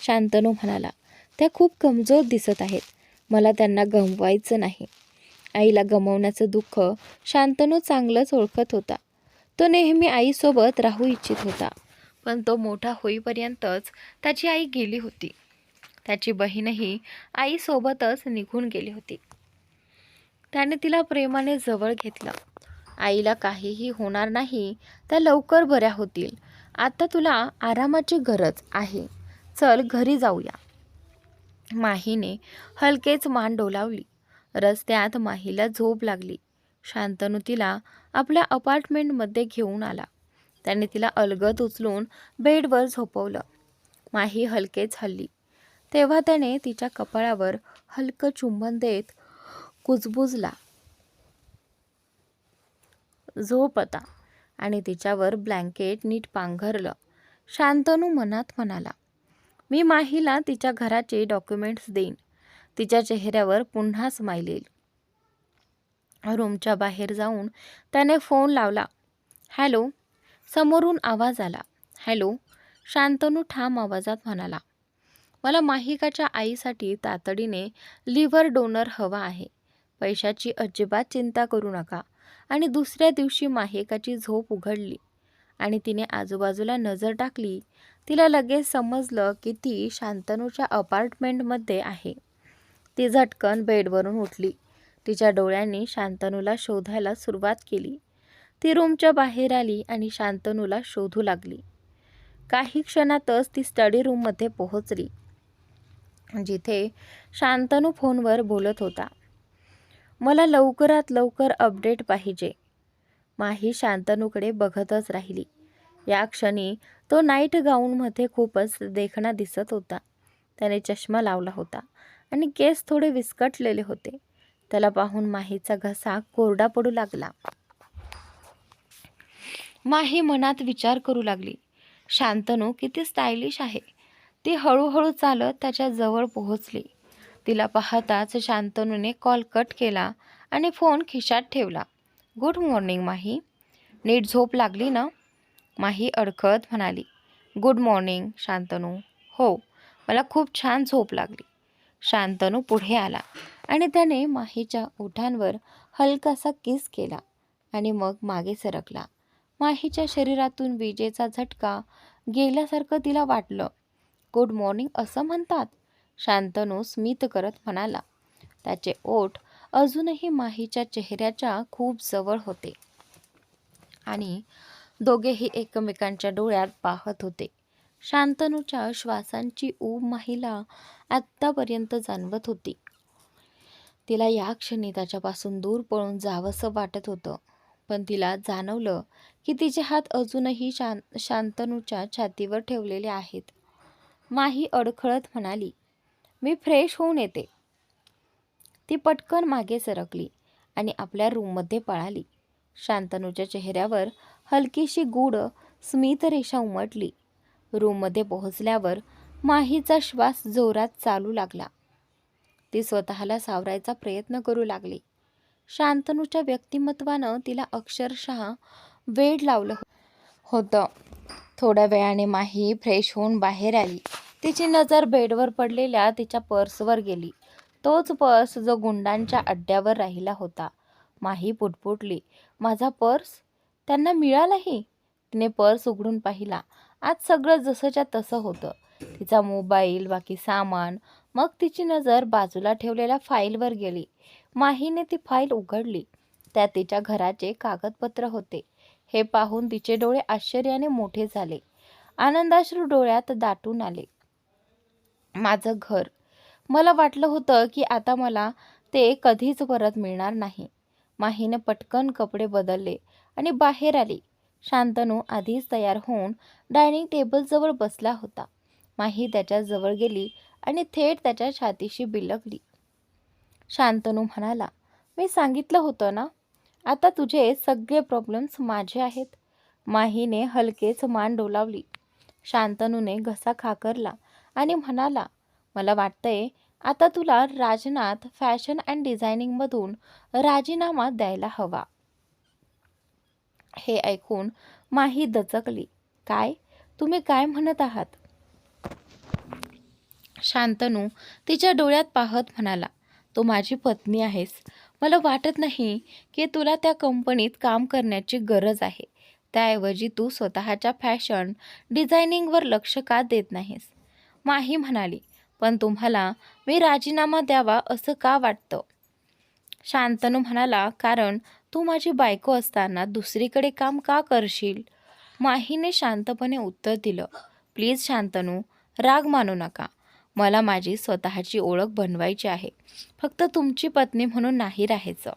शांतनू म्हणाला, त्या खूप कमजोर दिसत आहेत. मला त्यांना गमवायचं नाही. आईला गमावण्याचं दुःख शांतनू चांगलंच ओळखत होता. तो नेहमी आईसोबत राहू इच्छित होता, पण तो मोठा होईपर्यंतच त्याची आई गेली होती. त्याची बहीणही आईसोबतच निघून गेली होती. त्याने तिला प्रेमाने जवळ घेतलं. आईला काहीही होणार नाही, त्या लवकर बऱ्या होतील. आता तुला आरामाची गरज आहे, चल घरी जाऊया. माहीने हलकेच मान डोलावली. रस्त्यात माहीला झोप लागली. शांतनू तिला आपल्या अपार्टमेंटमध्ये घेऊन आला. त्याने तिला अलगद उचलून बेडवर झोपवलं. माही हलकेच हलली. तेव्हा त्याने तिच्या कपाळावर हलकं चुंबन देत कुजबुजला, झोप आता, आणि तिच्यावर ब्लँकेट नीट पांघरलं. शांतनू मनात म्हणाला, मी माहीला तिच्या घराचे डॉक्युमेंट्स देईन. तिच्या चेहऱ्यावर पुन्हा स्माईल येईल. रूमच्या बाहेर जाऊन त्याने फोन लावला. हॅलो. समोरून आवाज आला. हॅलो. शांतनू ठाम आवाजात म्हणाला, मला माहिकाच्या आईसाठी तातडीने लिव्हर डोनर हवा आहे. पैशाची अजिबात चिंता करू नका. आणि दुसऱ्या दिवशी माहिकाची झोप उघडली आणि तिने आजूबाजूला नजर टाकली. तिला लगेच समजलं की ती शांतनूच्या अपार्टमेंटमध्ये आहे. ती झटकन बेडवरून उठली. तिच्या डोळ्यांनी शांतनूला शोधायला सुरुवात केली. ती रूमच्या बाहेर आली आणि शांतनूला शोधू लागली. काही क्षणातच ती स्टडी रूममध्ये पोहोचली, जिथे शांतनू फोनवर बोलत होता. मला लवकरात लवकर अपडेट पाहिजे. माही शांतनूकडे बघतच राहिली. या क्षणी तो नाईट गाऊनमध्ये खूपच देखणा दिसत होता. त्याने चष्मा लावला होता आणि केस थोडे विस्कटलेले होते. त्याला पाहून माहीचा घसा कोरडा पडू लागला. माही मनात विचार करू लागली, शांतनू किती स्टायलिश आहे. ती हळूहळू चालत त्याच्या जवळ पोहोचली. तिला पाहताच शांतनूने कॉल कट केला आणि फोन खिशात ठेवला. गुड मॉर्निंग माही. नीट झोप लागली ना? माही अडखळत म्हणाली. Good morning Shantanu. हो, मला खूप छान झोप लागली. शांतनू पुढे आला आणि त्याने माहीच्या ओठांवर हलकासा किस केला आणि मग मागे सरकला. माहीच्या शरीरातून विजेचा झटका गेल्यासारखं तिला वाटलं. गुड मॉर्निंग असं म्हणतात? शांतनू स्मित करत म्हणाला. त्याचे ओठ अजूनही माहीच्या चेहऱ्याच्या खूप जवळ होते आणि दोघेही एकमेकांच्या डोळ्यात पाहत होते. शांतनूच्या श्वासांची ऊब माहीला आत्तापर्यंत जाणवत होती. तिला या क्षणी त्याच्यापासून दूर पळून जावंसं वाटत होतं, पण तिला जाणवलं की तिचे हात अजूनही शांतनूच्या छातीवर ठेवलेले आहेत. माही अडखळत म्हणाली, मी फ्रेश होऊन येते. ती पटकन मागे सरकली आणि आपल्या रूममध्ये पळाली. शांतनूच्या चेहऱ्यावर हलकीशी गूढ स्मित रेषा उमटली. रूममध्ये पोहोचल्यावर माहीचा श्वास जोरात चालू लागला. ती स्वतःला सावरायचा प्रयत्न करू लागली. शांतनूच्या व्यक्तिमत्वानं तिला अक्षरशः वेड लावलं होतं. थोड्या वेळाने माही फ्रेश होऊन बाहेर आली. तिची नजर बेडवर पडलेल्या तिच्या पर्सवर गेली. तोच पर्स जो गुंडांच्या अड्ड्यावर राहिला होता. माही पुटपुटली, माझा पर्स त्यांना मिळालाही. तिने पर्स उघडून पाहिला. आज सगळं जसंच्या तसं होतं. तिचा मोबाईल, बाकी सामान. मग तिची नजर बाजूला ठेवलेल्या फाईलवर गेली. माहीने ती फाईल उघडली. त्यात तिच्या घराचे कागदपत्र होते. हे पाहून तिचे डोळे आश्चर्याने मोठे झाले. आनंदाश्रू डोळ्यात दाटून आले. माझं घर. मला वाटलं होतं की आता मला ते कधीच परत मिळणार नाही. माहीने पटकन कपडे बदलले आणि बाहेर आली. शांतनू आधीच तयार होऊन डायनिंग टेबलजवळ बसला होता. माही त्याच्या जवळ गेली आणि थेट त्याच्या छातीशी बिलगली. शांतनू म्हणाला, मी सांगितलं होतं ना, आता तुझे सगळे प्रॉब्लेम्स माझे आहेत. माहीने हलकेच मान डोलावली. शांतनूने घसा खाकरला आणि म्हणाला, मला वाटतंय आता तुला राजनाथ फॅशन अँड डिझायनिंगमधून राजीनामा द्यायला हवा. हे ऐकून माही दचकली. काय? तुम्ही काय म्हणत आहात? शांतनू तिच्या डोळ्यात पाहत म्हणाला, तू माझी पत्नी आहेस. मला वाटत नाही की तुला त्या कंपनीत काम करण्याची गरज आहे. त्याऐवजी तू स्वतःच्या फॅशन डिझायनिंगवर लक्ष का देत नाहीस? माही म्हणाली, पण तुम्हाला मी राजीनामा द्यावा असं का वाटतं? शांतनू म्हणाला, कारण तू माझी बायको असताना दुसरीकडे काम का करशील? माहीने शांतपणे उत्तर दिलं, प्लीज शांतनू, राग मानू नका. मला माझी स्वतःची ओळख बनवायची आहे. फक्त तुमची पत्नी म्हणून नाही राहायचं.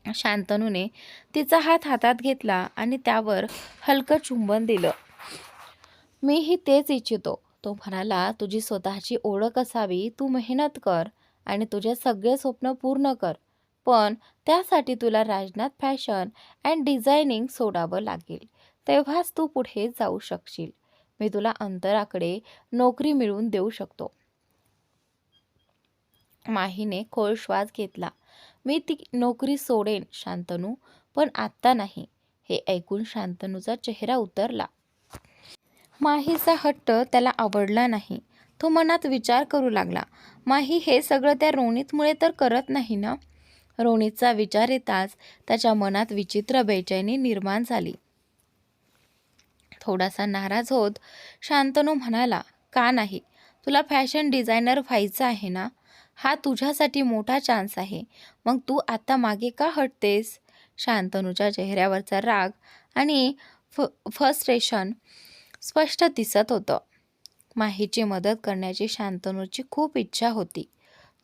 शांतनूने तिचा हात हातात घेतला आणि त्यावर हलकं चुंबन दिलं. मीही तेच इच्छितो. तो म्हणाला, तुझी स्वतःची ओळख असावी. तू मेहनत कर आणि तुझे सगळे स्वप्न पूर्ण कर. पण त्यासाठी तुला राजनाथ फॅशन अँड डिझायनिंग सोडावं लागेल. तेव्हाच तू पुढे जाऊ शकशील. मी तुला अंतराकडे नोकरी मिळवून देऊ शकतो. माहीने खोल श्वास घेतला. मी ती नोकरी सोडेन शांतनू, पण आत्ता नाही. हे ऐकून शांतनूचा चेहरा उतरला. माहीचा हट्ट त्याला आवडला नाही. तो मनात विचार करू लागला, माही हे सगळं त्या रोनितमुळे तर करत नाही ना? रोनितचा विचार येताच त्याच्या मनात विचित्र बेचैनी निर्माण झाली. थोडासा नाराज होत शांतनू म्हणाला, का नाही? तुला फॅशन डिझायनर व्हायचं आहे ना? हा तुझ्यासाठी मोठा चान्स आहे. मग तू आता मागे का हटतेस? शांतनूच्या चेहऱ्यावरचा राग आणि फ्रस्ट्रेशन स्पष्ट दिसत होतं. माहीची मदत करण्याची शांतनूची खूप इच्छा होती.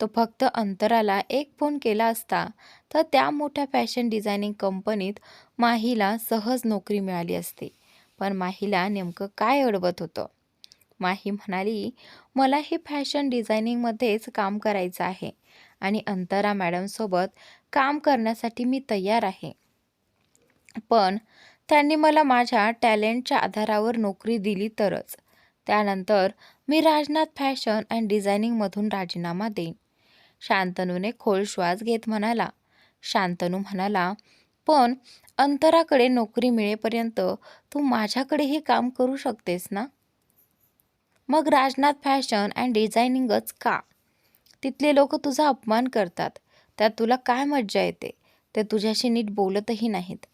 तो फक्त अंतराला एक फोन केला असता तर त्या मोठ्या फॅशन डिझायनिंग कंपनीत माहीला सहज नोकरी मिळाली असती. पण माहीला नेमकं काय अडवत होतं? माही म्हणाली, मला हे फॅशन डिझायनिंगमध्येच काम करायचं आहे आणि अंतरा मॅडमसोबत काम करण्यासाठी मी तयार आहे. पण त्यांनी मला माझ्या टॅलेंटच्या आधारावर नोकरी दिली तरच. त्यानंतर मी राजनाथ फॅशन अँड डिझायनिंगमधून राजीनामा देईन. शांतनूने खोल श्वास घेत म्हणाला. शांतनू म्हणाला, पण अंतराकडे नोकरी मिळेपर्यंत तू माझ्याकडेही काम करू शकतेस ना? मग राजनाथ फॅशन अँड डिझायनिंगच का? तिथले लोक तुझा अपमान करतात. त्यात तुला काय मज्जा येते? ते तुझ्याशी नीट बोलतही नाहीत.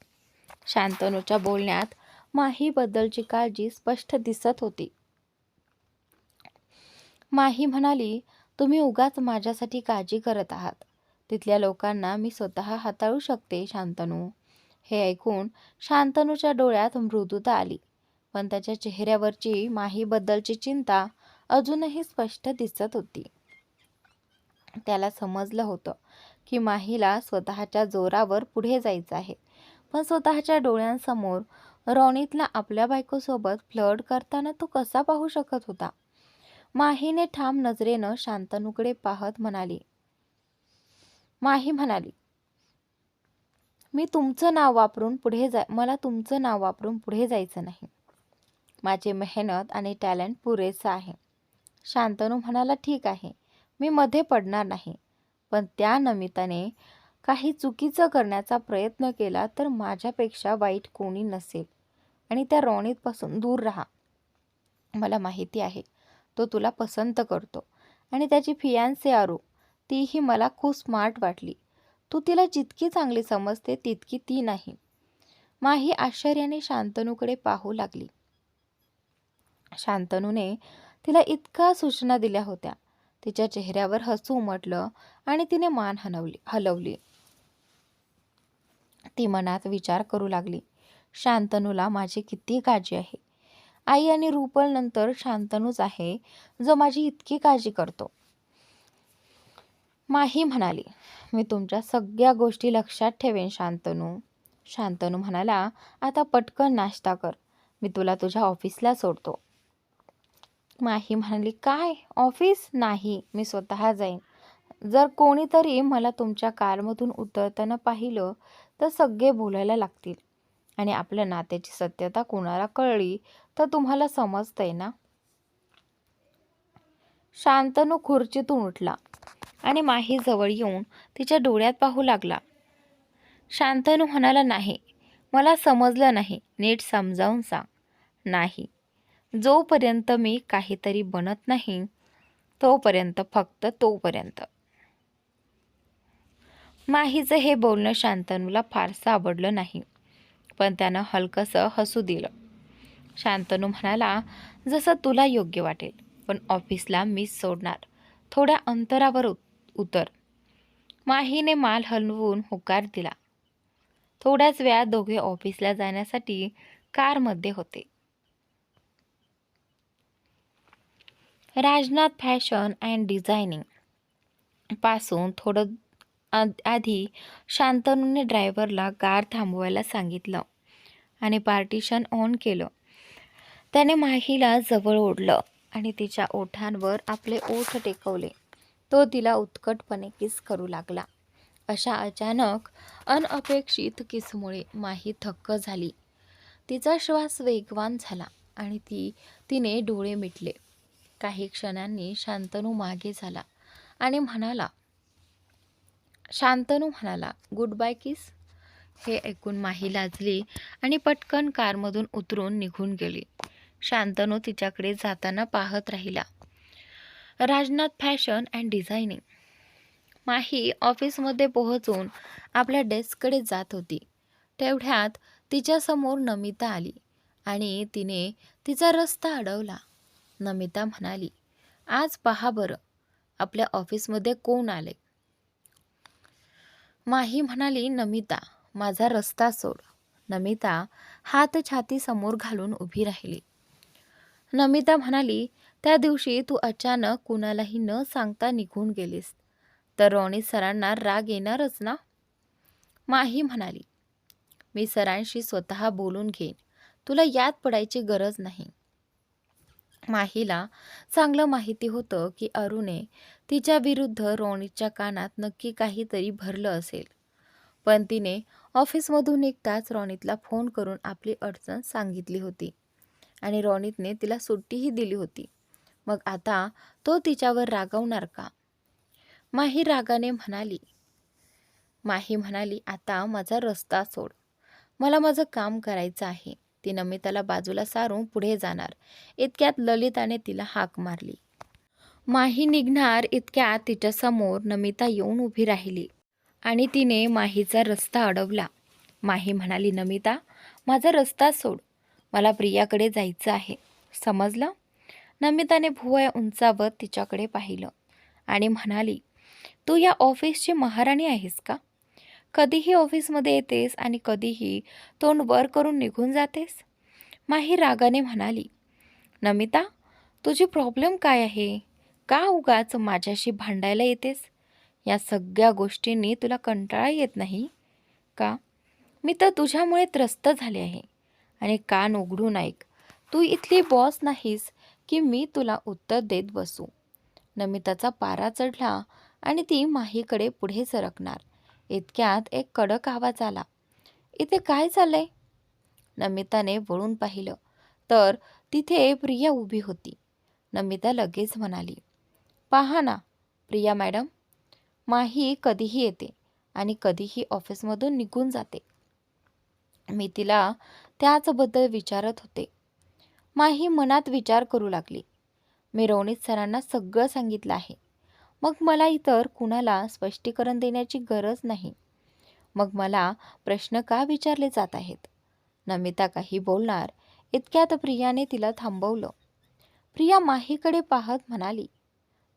शांतनूच्या बोलण्यात माहीबद्दलची काळजी स्पष्ट दिसत होती. माही म्हणाली, तुम्ही उगाच माझ्यासाठी काळजी करत आहात. तिथल्या लोकांना मी स्वतः हाताळू शकते शांतनू. हे ऐकून शांतनूच्या डोळ्यात मृदुता आली, पण त्याच्या चेहऱ्यावरची माहीबद्दलची चिंता अजूनही स्पष्ट दिसत होती. त्याला समजलं होतं की माहीला स्वतःच्या जोरावर पुढे जायचं आहे, पण स्वतःच्या डोळ्यांसमोर रोनितला आपल्या बायकोसोबत फ्लर्ट करताना तो कसा पाहू शकत होता? माहीने ठाम नजरेनं शांतनूकडे पाहत माही म्हणाली, मला तुमचं नाव वापरून पुढे जायचं नाही. माझी मेहनत आणि टॅलेंट पुरेसं आहे. शांतनू म्हणाला, ठीक आहे, मी मध्ये पडणार नाही. पण त्या निमित्ताने काही चुकीचं करण्याचा प्रयत्न केला तर माझ्यापेक्षा वाईट कोणी नसेल. आणि त्या रोनितपासून दूर राहा. मला माहिती आहे तो तुला पसंत करतो आणि त्याची फियांसे आरू, तीही मला खूप स्मार्ट वाटली. तू तिला जितकी चांगली समजते तितकी ती नाही. माही आश्चर्याने शांतनूकडे पाहू लागली. शांतनूने तिला इतका सूचना दिल्या होत्या. तिच्या चेहऱ्यावर हसू उमटलं आणि तिने मान हलवली. ती मनात विचार करू लागली, शांतनूला माझी किती काळजी आहे. आई आणि रुपल नंतर शांतनूच आहे जो माझी इतकी काळजी करतो. माही म्हणाली, मी तुमच्या सगळ्या गोष्टी लक्षात ठेवेन शांतनू. शांतनू म्हणाला, आता पटकन नाश्ता कर, मी तुला तुझ्या ऑफिसला सोडतो. माही म्हणाली, काय ऑफिस? नाही, मी स्वतः जाईन. जर कोणीतरी मला तुमच्या कारमधून उतरताना पाहिलं तर सगळे बोलायला लागतील आणि आपल्या नात्याची सत्यता कोणाला कळली तर तुम्हाला समजतंय ना? शांतनू खुर्चीतून उठला आणि माही जवळ येऊन तिच्या डोळ्यात पाहू लागला. शांतनू म्हणाला, नाही, मला समजलं नाही, नीट समजावून सांग. नाही, जोपर्यंत मी काहीतरी बनत नाही तोपर्यंत, फक्त तोपर्यंत. माहीचं हे बोलणं शांतनूला फारसं आवडलं नाही. पण त्यानं हलकंसं हसू दिलं. शांतनू म्हणाला, जसं तुला योग्य वाटेल, पण ऑफिसला मीच सोडणार. थोड्या अंतरावर उतर. माहीने मान हलवून होकार दिला. थोड्याच वेळात दोघे ऑफिसला जाण्यासाठी कारमध्ये होते. राजनाथ फॅशन अँड डिझायनिंग पासून थोडं आधी शांतनूने ड्रायव्हरला कार थांबवायला सांगितलं आणि पार्टिशन ऑन केलं. त्याने माहीला जवळ ओढलं आणि तिच्या ओठांवर आपले ओठ टेकवले. तो तिला उत्कटपणे किस करू लागला. अशा अचानक अनपेक्षित किसमुळे माही थक्क झाली. तिचा श्वास वेगवान झाला आणि तिने डोळे मिटले. काही क्षणांनी शांतनू मागे झाला आणि शांतनू म्हणाला, गुड बाय किस. हे ऐकून माही लाजली आणि पटकन कारमधून उतरून निघून गेली. शांतनू तिच्याकडे जाताना पाहत राहिला. Rajnath fashion and designing. Mahi ऑफिसमध्ये पोहोचून आपल्या डेस्ककडे जात होती. तेवढ्यात तिच्यासमोर नमिता आली आणि तिने तिचा रस्ता अडवला. नमिता म्हणाली, आज पहा बरं, आपल्या ऑफिसमध्ये कोण आले. माही म्हणाली, नमिता, माझा रस्ता सोड. नमिता हात छाती समोर घालून उभी राहिली. नमिता म्हणाली, त्या दिवशी तू अचानक कुणालाही न सांगता निघून गेलीस तर रोनी सरांना राग येणारच ना. माही म्हणाली, मी सरांशी स्वतः बोलून घेईन, तुला यात पडायची गरज नाही. माहीला चांगलं माहिती होतं की अरुने तिच्या विरुद्ध रोनीच्या कानात नक्की काहीतरी भरलं असेल, पण तिने ऑफिसमधून निघताच रोनितला फोन करून आपली अडचण सांगितली होती आणि रोनितने तिला सुट्टीही दिली होती. मग आता तो तिच्यावर रागावणार का. माही रागाने म्हणाली. आता माझा रस्ता सोड, मला माझं काम करायचं आहे. ती नमिताला बाजूला सारून पुढे जाणार इतक्यात ललिताने तिला हाक मारली. माही निघणार इतक्यात तिच्यासमोर नमिता येऊन उभी राहिली आणि तिने माहीचा रस्ता अडवला. माही म्हणाली, नमिता, माझा रस्ता सोड, मला प्रियाकडे जायचं आहे, समजलं. नमिताने भुवया उंचावत तिच्याकडे पाहिलं आणि म्हणाली, तू या ऑफिसची महाराणी आहेस का. कधीही ऑफिसमध्ये येतेस आणि कधीही तोंड वर करून निघून जातेस. माही रागाने म्हणाली, नमिता, तुझी प्रॉब्लेम काय आहे. का उगाच माझ्याशी भांडायला येतेस. या सगळ्या गोष्टींनी तुला कंटाळा येत नाही का. मी तर तुझ्यामुळे त्रस्त झाले आहे. आणि कान उघडून ऐक, तू इथली बॉस नाहीस की मी तुला उत्तर देत बसू. नमिताचा पारा चढला आणि ती माहीकडे पुढे सरकणार इतक्यात एक कडक आवाज आला. इथे काय चाललंय. नमिताने वळून पाहिलं तर तिथे प्रिया उभी होती. नमिता लगेच म्हणाली, पहा ना प्रिया मॅडम, माही कधीही येते आणि कधीही ऑफिसमधून निघून जाते. मी तिला त्याचबद्दल विचारत होते. माही मनात विचार करू लागली. मी रोनित सरांना सगळं सांगितलं आहे. मग मला इतर कुणाला स्पष्टीकरण देण्याची गरज नाही. मग मला प्रश्न का विचारले जात आहेत. नमिता काही बोलणार इतक्यात प्रियाने तिला थांबवलं. प्रिया माहीकडे पाहत म्हणाली,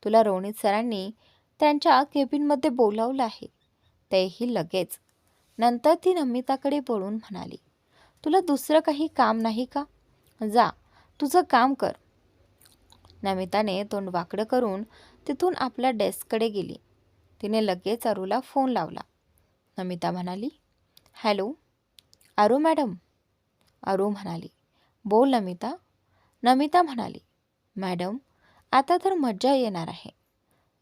तुला रोनित सरांनी त्यांच्या केबिनमध्ये बोलावलं आहे, तेही लगेच. नंतर ती नमिताकडे वळून म्हणाली, तुला दुसरं काही काम नाही का. जा, तुझं काम कर. नमिताने तोंड वाकडं करून तिथून आपल्या डेस्ककडे गेली. तिने लगेच अरूला फोन लावला. नमिता म्हणाली, हॅलो अरू मॅडम. अरू म्हणाली, बोल नमिता. नमिता म्हणाली, मॅडम, आता तर मज्जा येणार आहे.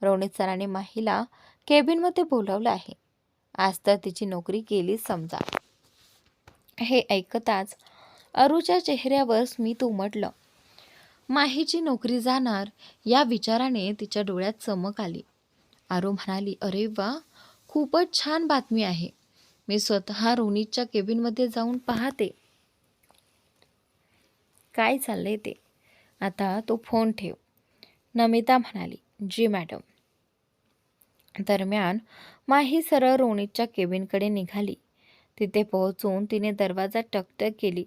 रोनित सरांनी माहीला केबिनमध्ये बोलावलं आहे. आज तर तिची नोकरी गेली समजा. हे ऐकताच अरूच्या चेहऱ्यावर स्मित उमटलं. माहीची नोकरी जाणार या विचाराने तिच्या डोळ्यात चमक आली. अरू म्हणाली, अरे वा, खूपच छान बातमी आहे. मी स्वतः रोनितच्या केबिनमध्ये जाऊन पाहते काय चाललंय ते. आता तो फोन ठेव. नमिता म्हणाली, जी मॅडम. दरम्यान माही सरळ रोनितच्या केबिनकडे निघाली. तिथे पोहोचून तिने दरवाजा टकटक केली.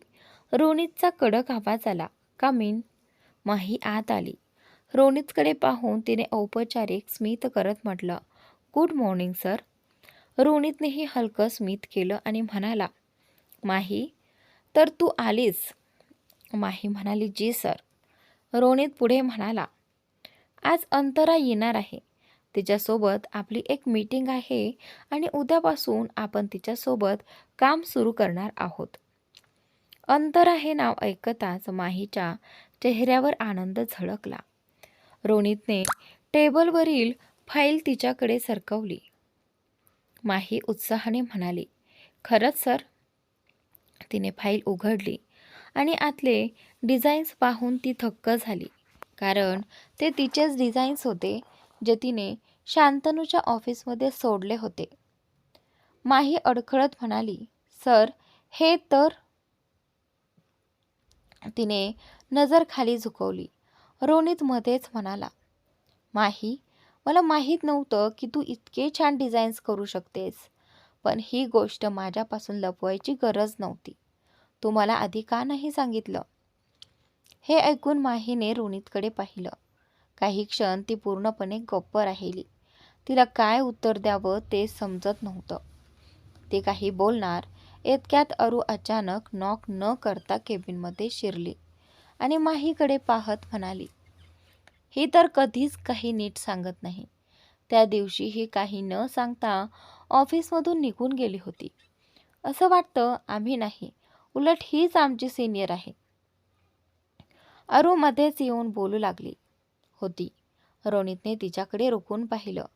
रोनितचा कडक आवाज आला, कम इन. माही आत आली. रोनितकडे पाहून तिने औपचारिक स्मित करत म्हटलं, गुड मॉर्निंग सर. रोनितनेही हलकं स्मित केलं आणि म्हणाला, माही, तर तू आलीस. माही म्हणाली, जी सर. रोनित पुढे म्हणाला, आज अंतरा येणार आहे. तिच्यासोबत आपली एक मीटिंग आहे आणि उद्यापासून आपण तिच्यासोबत काम सुरू करणार आहोत. अंतरा हे नाव ऐकताच माहीच्या चेहऱ्यावर आनंद झळकला. रोनितने टेबलवरील फाईल तिच्याकडे सरकवली. माही उत्साहाने म्हणाली, खरंच सर. तिने फाईल उघडली आणि आतले डिझाईन्स पाहून ती थक्क झाली, कारण ते तिचेच डिझाईन्स होते जे तिने शांतनूच्या ऑफिसमध्ये सोडले होते. माही अडखळत म्हणाली, सर, हे तर. तिने नजर खाली झुकवली. रोनित मध्येच म्हणाला, माही, मला माहीत नव्हतं की तू इतके छान डिझाईन्स करू शकतेस. पण ही गोष्ट माझ्यापासून लपवायची गरज नव्हती. तू मला आधी का नाही सांगितलं? हे ऐकून माहीने रोनितकडे पाहिलं. काही क्षण ती पूर्णपणे गप्प राहिली. तिला काय उत्तर द्यावं ते समजत नव्हतं. ती काही बोलणार इतक्यात अरू अचानक नॉक न करता केबिनमध्ये शिरली आणि माहीकडे पाहत म्हणाली, ही तर कधीच काही नीट सांगत नाही. त्या दिवशी ही काही न सांगता ऑफिसमधून निघून गेली होती. असं वाटतं आम्ही नाही, उलट हीच आमची सिनियर आहे. अरू मध्येच येऊन बोलू लागली होती. रोनितने तिच्याकडे रोखून पाहिलं.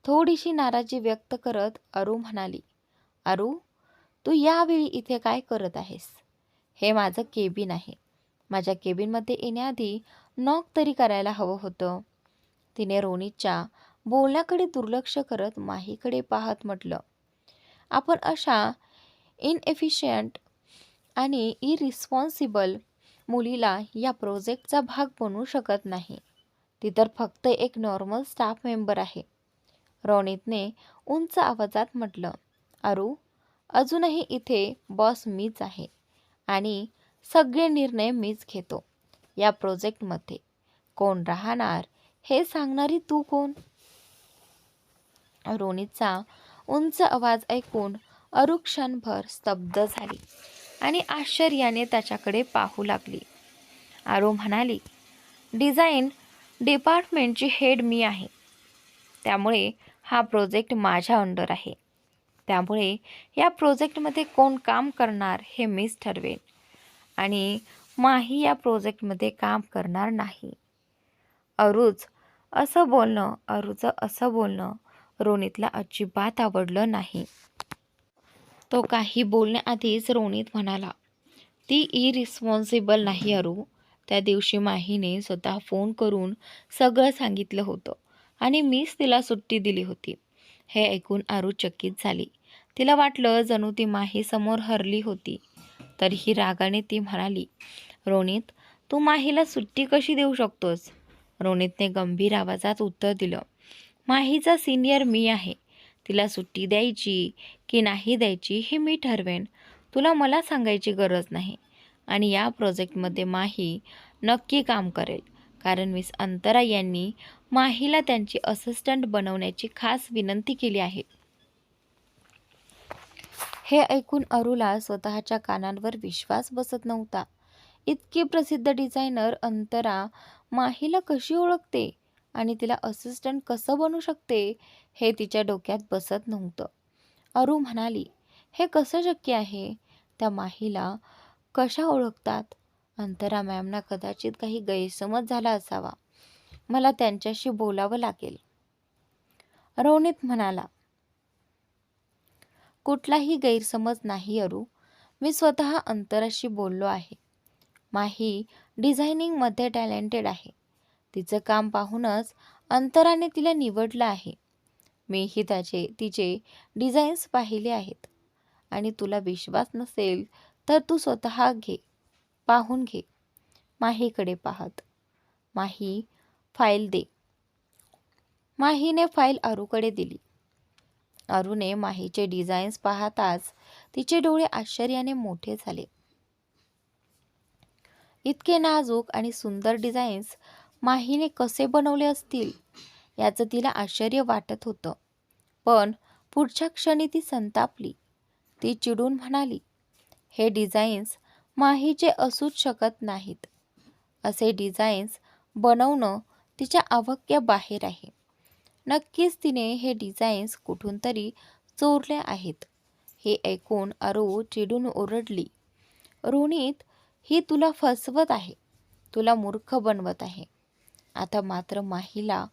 थोडीशी नाराजी व्यक्त करत अरू म्हणाली, अरू, तू यावेळी इथे काय करत आहेस? हे माझं केबिन आहे. माझ्या केबिनमध्ये येण्याआधी नॉक तरी करायला हवं होतं. तिने रोनितच्या बोलण्याकडे दुर्लक्ष करत माहीकडे पाहत म्हटलं, आपण अशा इनएफिशियंट आणि इरिस्पॉन्सिबल मुलीला या प्रोजेक्टचा भाग बनवू शकत नाही. ती तर फक्त एक नॉर्मल स्टाफ मेंबर आहे. रोनितने उंच आवाजात म्हटलं, अरू, अजूनही इथे बॉस मीच आहे आणि सगळे निर्णय मीच घेतो. या प्रोजेक्टमध्ये कोण राहणार हे सांगणारी तू कोण? रोनितचा उंच आवाज ऐकून अरू क्षणभर स्तब्ध झाली आणि आश्चर्याने त्याच्याकडे पाहू लागली. अरू म्हणाली, डिझाईन डिपार्टमेंटची हेड मी आहे. त्यामुळे हा प्रोजेक्ट माझ्या अंडर आहे. त्यामुळे या प्रोजेक्टमध्ये कोण काम करणार हे मीच ठरवेन आणि माही या प्रोजेक्टमध्ये काम करणार नाही. अरूचं असं बोलणं रोनितला अजिबात आवडलं नाही. तो काही बोलण्याआधीच रोनित म्हणाला, ती इरिस्पॉन्सिबल नाही अरू. त्या दिवशी माहीने स्वतः फोन करून सगळं सांगितलं होतं आणि मीच तिला सुट्टी दिली होती. हे ऐकून अरू चकित झाली. तिला वाटलं जणू ती माही समोर हरली होती. तरीही रागाने ती म्हणाली, रोनित, तू माहीला सुट्टी कशी देऊ शकतोस? रोनितने गंभीर आवाजात उत्तर दिलं, माहीचा सिनियर मी आहे. तिला सुट्टी द्यायची की नाही द्यायची हे मी ठरवेन. तुला मला सांगायची गरज नाही. आणि या प्रोजेक्टमध्ये माही नक्की काम करेल, कारण मिस अंतरा यांनी माहीला त्यांची असिस्टंट बनवण्याची खास विनंती केली आहे. हे ऐकून अरूला स्वतःच्या कानांवर विश्वास बसत नव्हता. इतकी प्रसिद्ध डिझायनर अंतरा माहीला कशी ओळखते आणि तिला असिस्टंट कसं बनू शकते हे तिच्या डोक्यात बसत नव्हतं. अरू म्हणाली, हे कसं शक्य आहे? त्या माहीला कशा ओळखतात? अंतरा मॅमना कदाचित काही गैरसमज झाला असावा. मला त्यांच्याशी बोलावं लागेल. रोनित म्हणाला, कुठलाही गैरसमज नाही अरू. मी स्वतः अंतराशी बोललो आहे. माही डिझायनिंगमध्ये टॅलेंटेड आहे. तिचं काम पाहूनच अंतराने तिला निवडलं आहे. मीही तिचे डिझाईन्स पाहिले आहेत आणि तुला विश्वास नसेल तर तू स्वतः पाहून घे. माहीकडे पाहत, माही, फाईल दे. माहीने फाईल अरूकडे दिली. अरूने माहीचे डिझाईन्स पाहताच तिचे डोळे आश्चर्याने मोठे झाले. इतके नाजूक आणि सुंदर डिझाईन्स माहीने कसे बनवले असतील याचं तिला आश्चर्य वाटत होतं. पण पुढच्या क्षणी ती संतापली. ती चिडून म्हणाली, हे डिझाईन्स माहीचे असूच शकत नाहीत. असे डिझाईन्स बनवणं तिच्या अवक्याबाहेर आहे. नक्कीच तिने हे डिझाईन्स कुठून तरी चोरले आहेत. हे ऐकून आरू चिडून ओरडली, रोनित, ही तुला फसवत आहे, तुला मूर्ख बनवत आहे. आता मात्र माहीला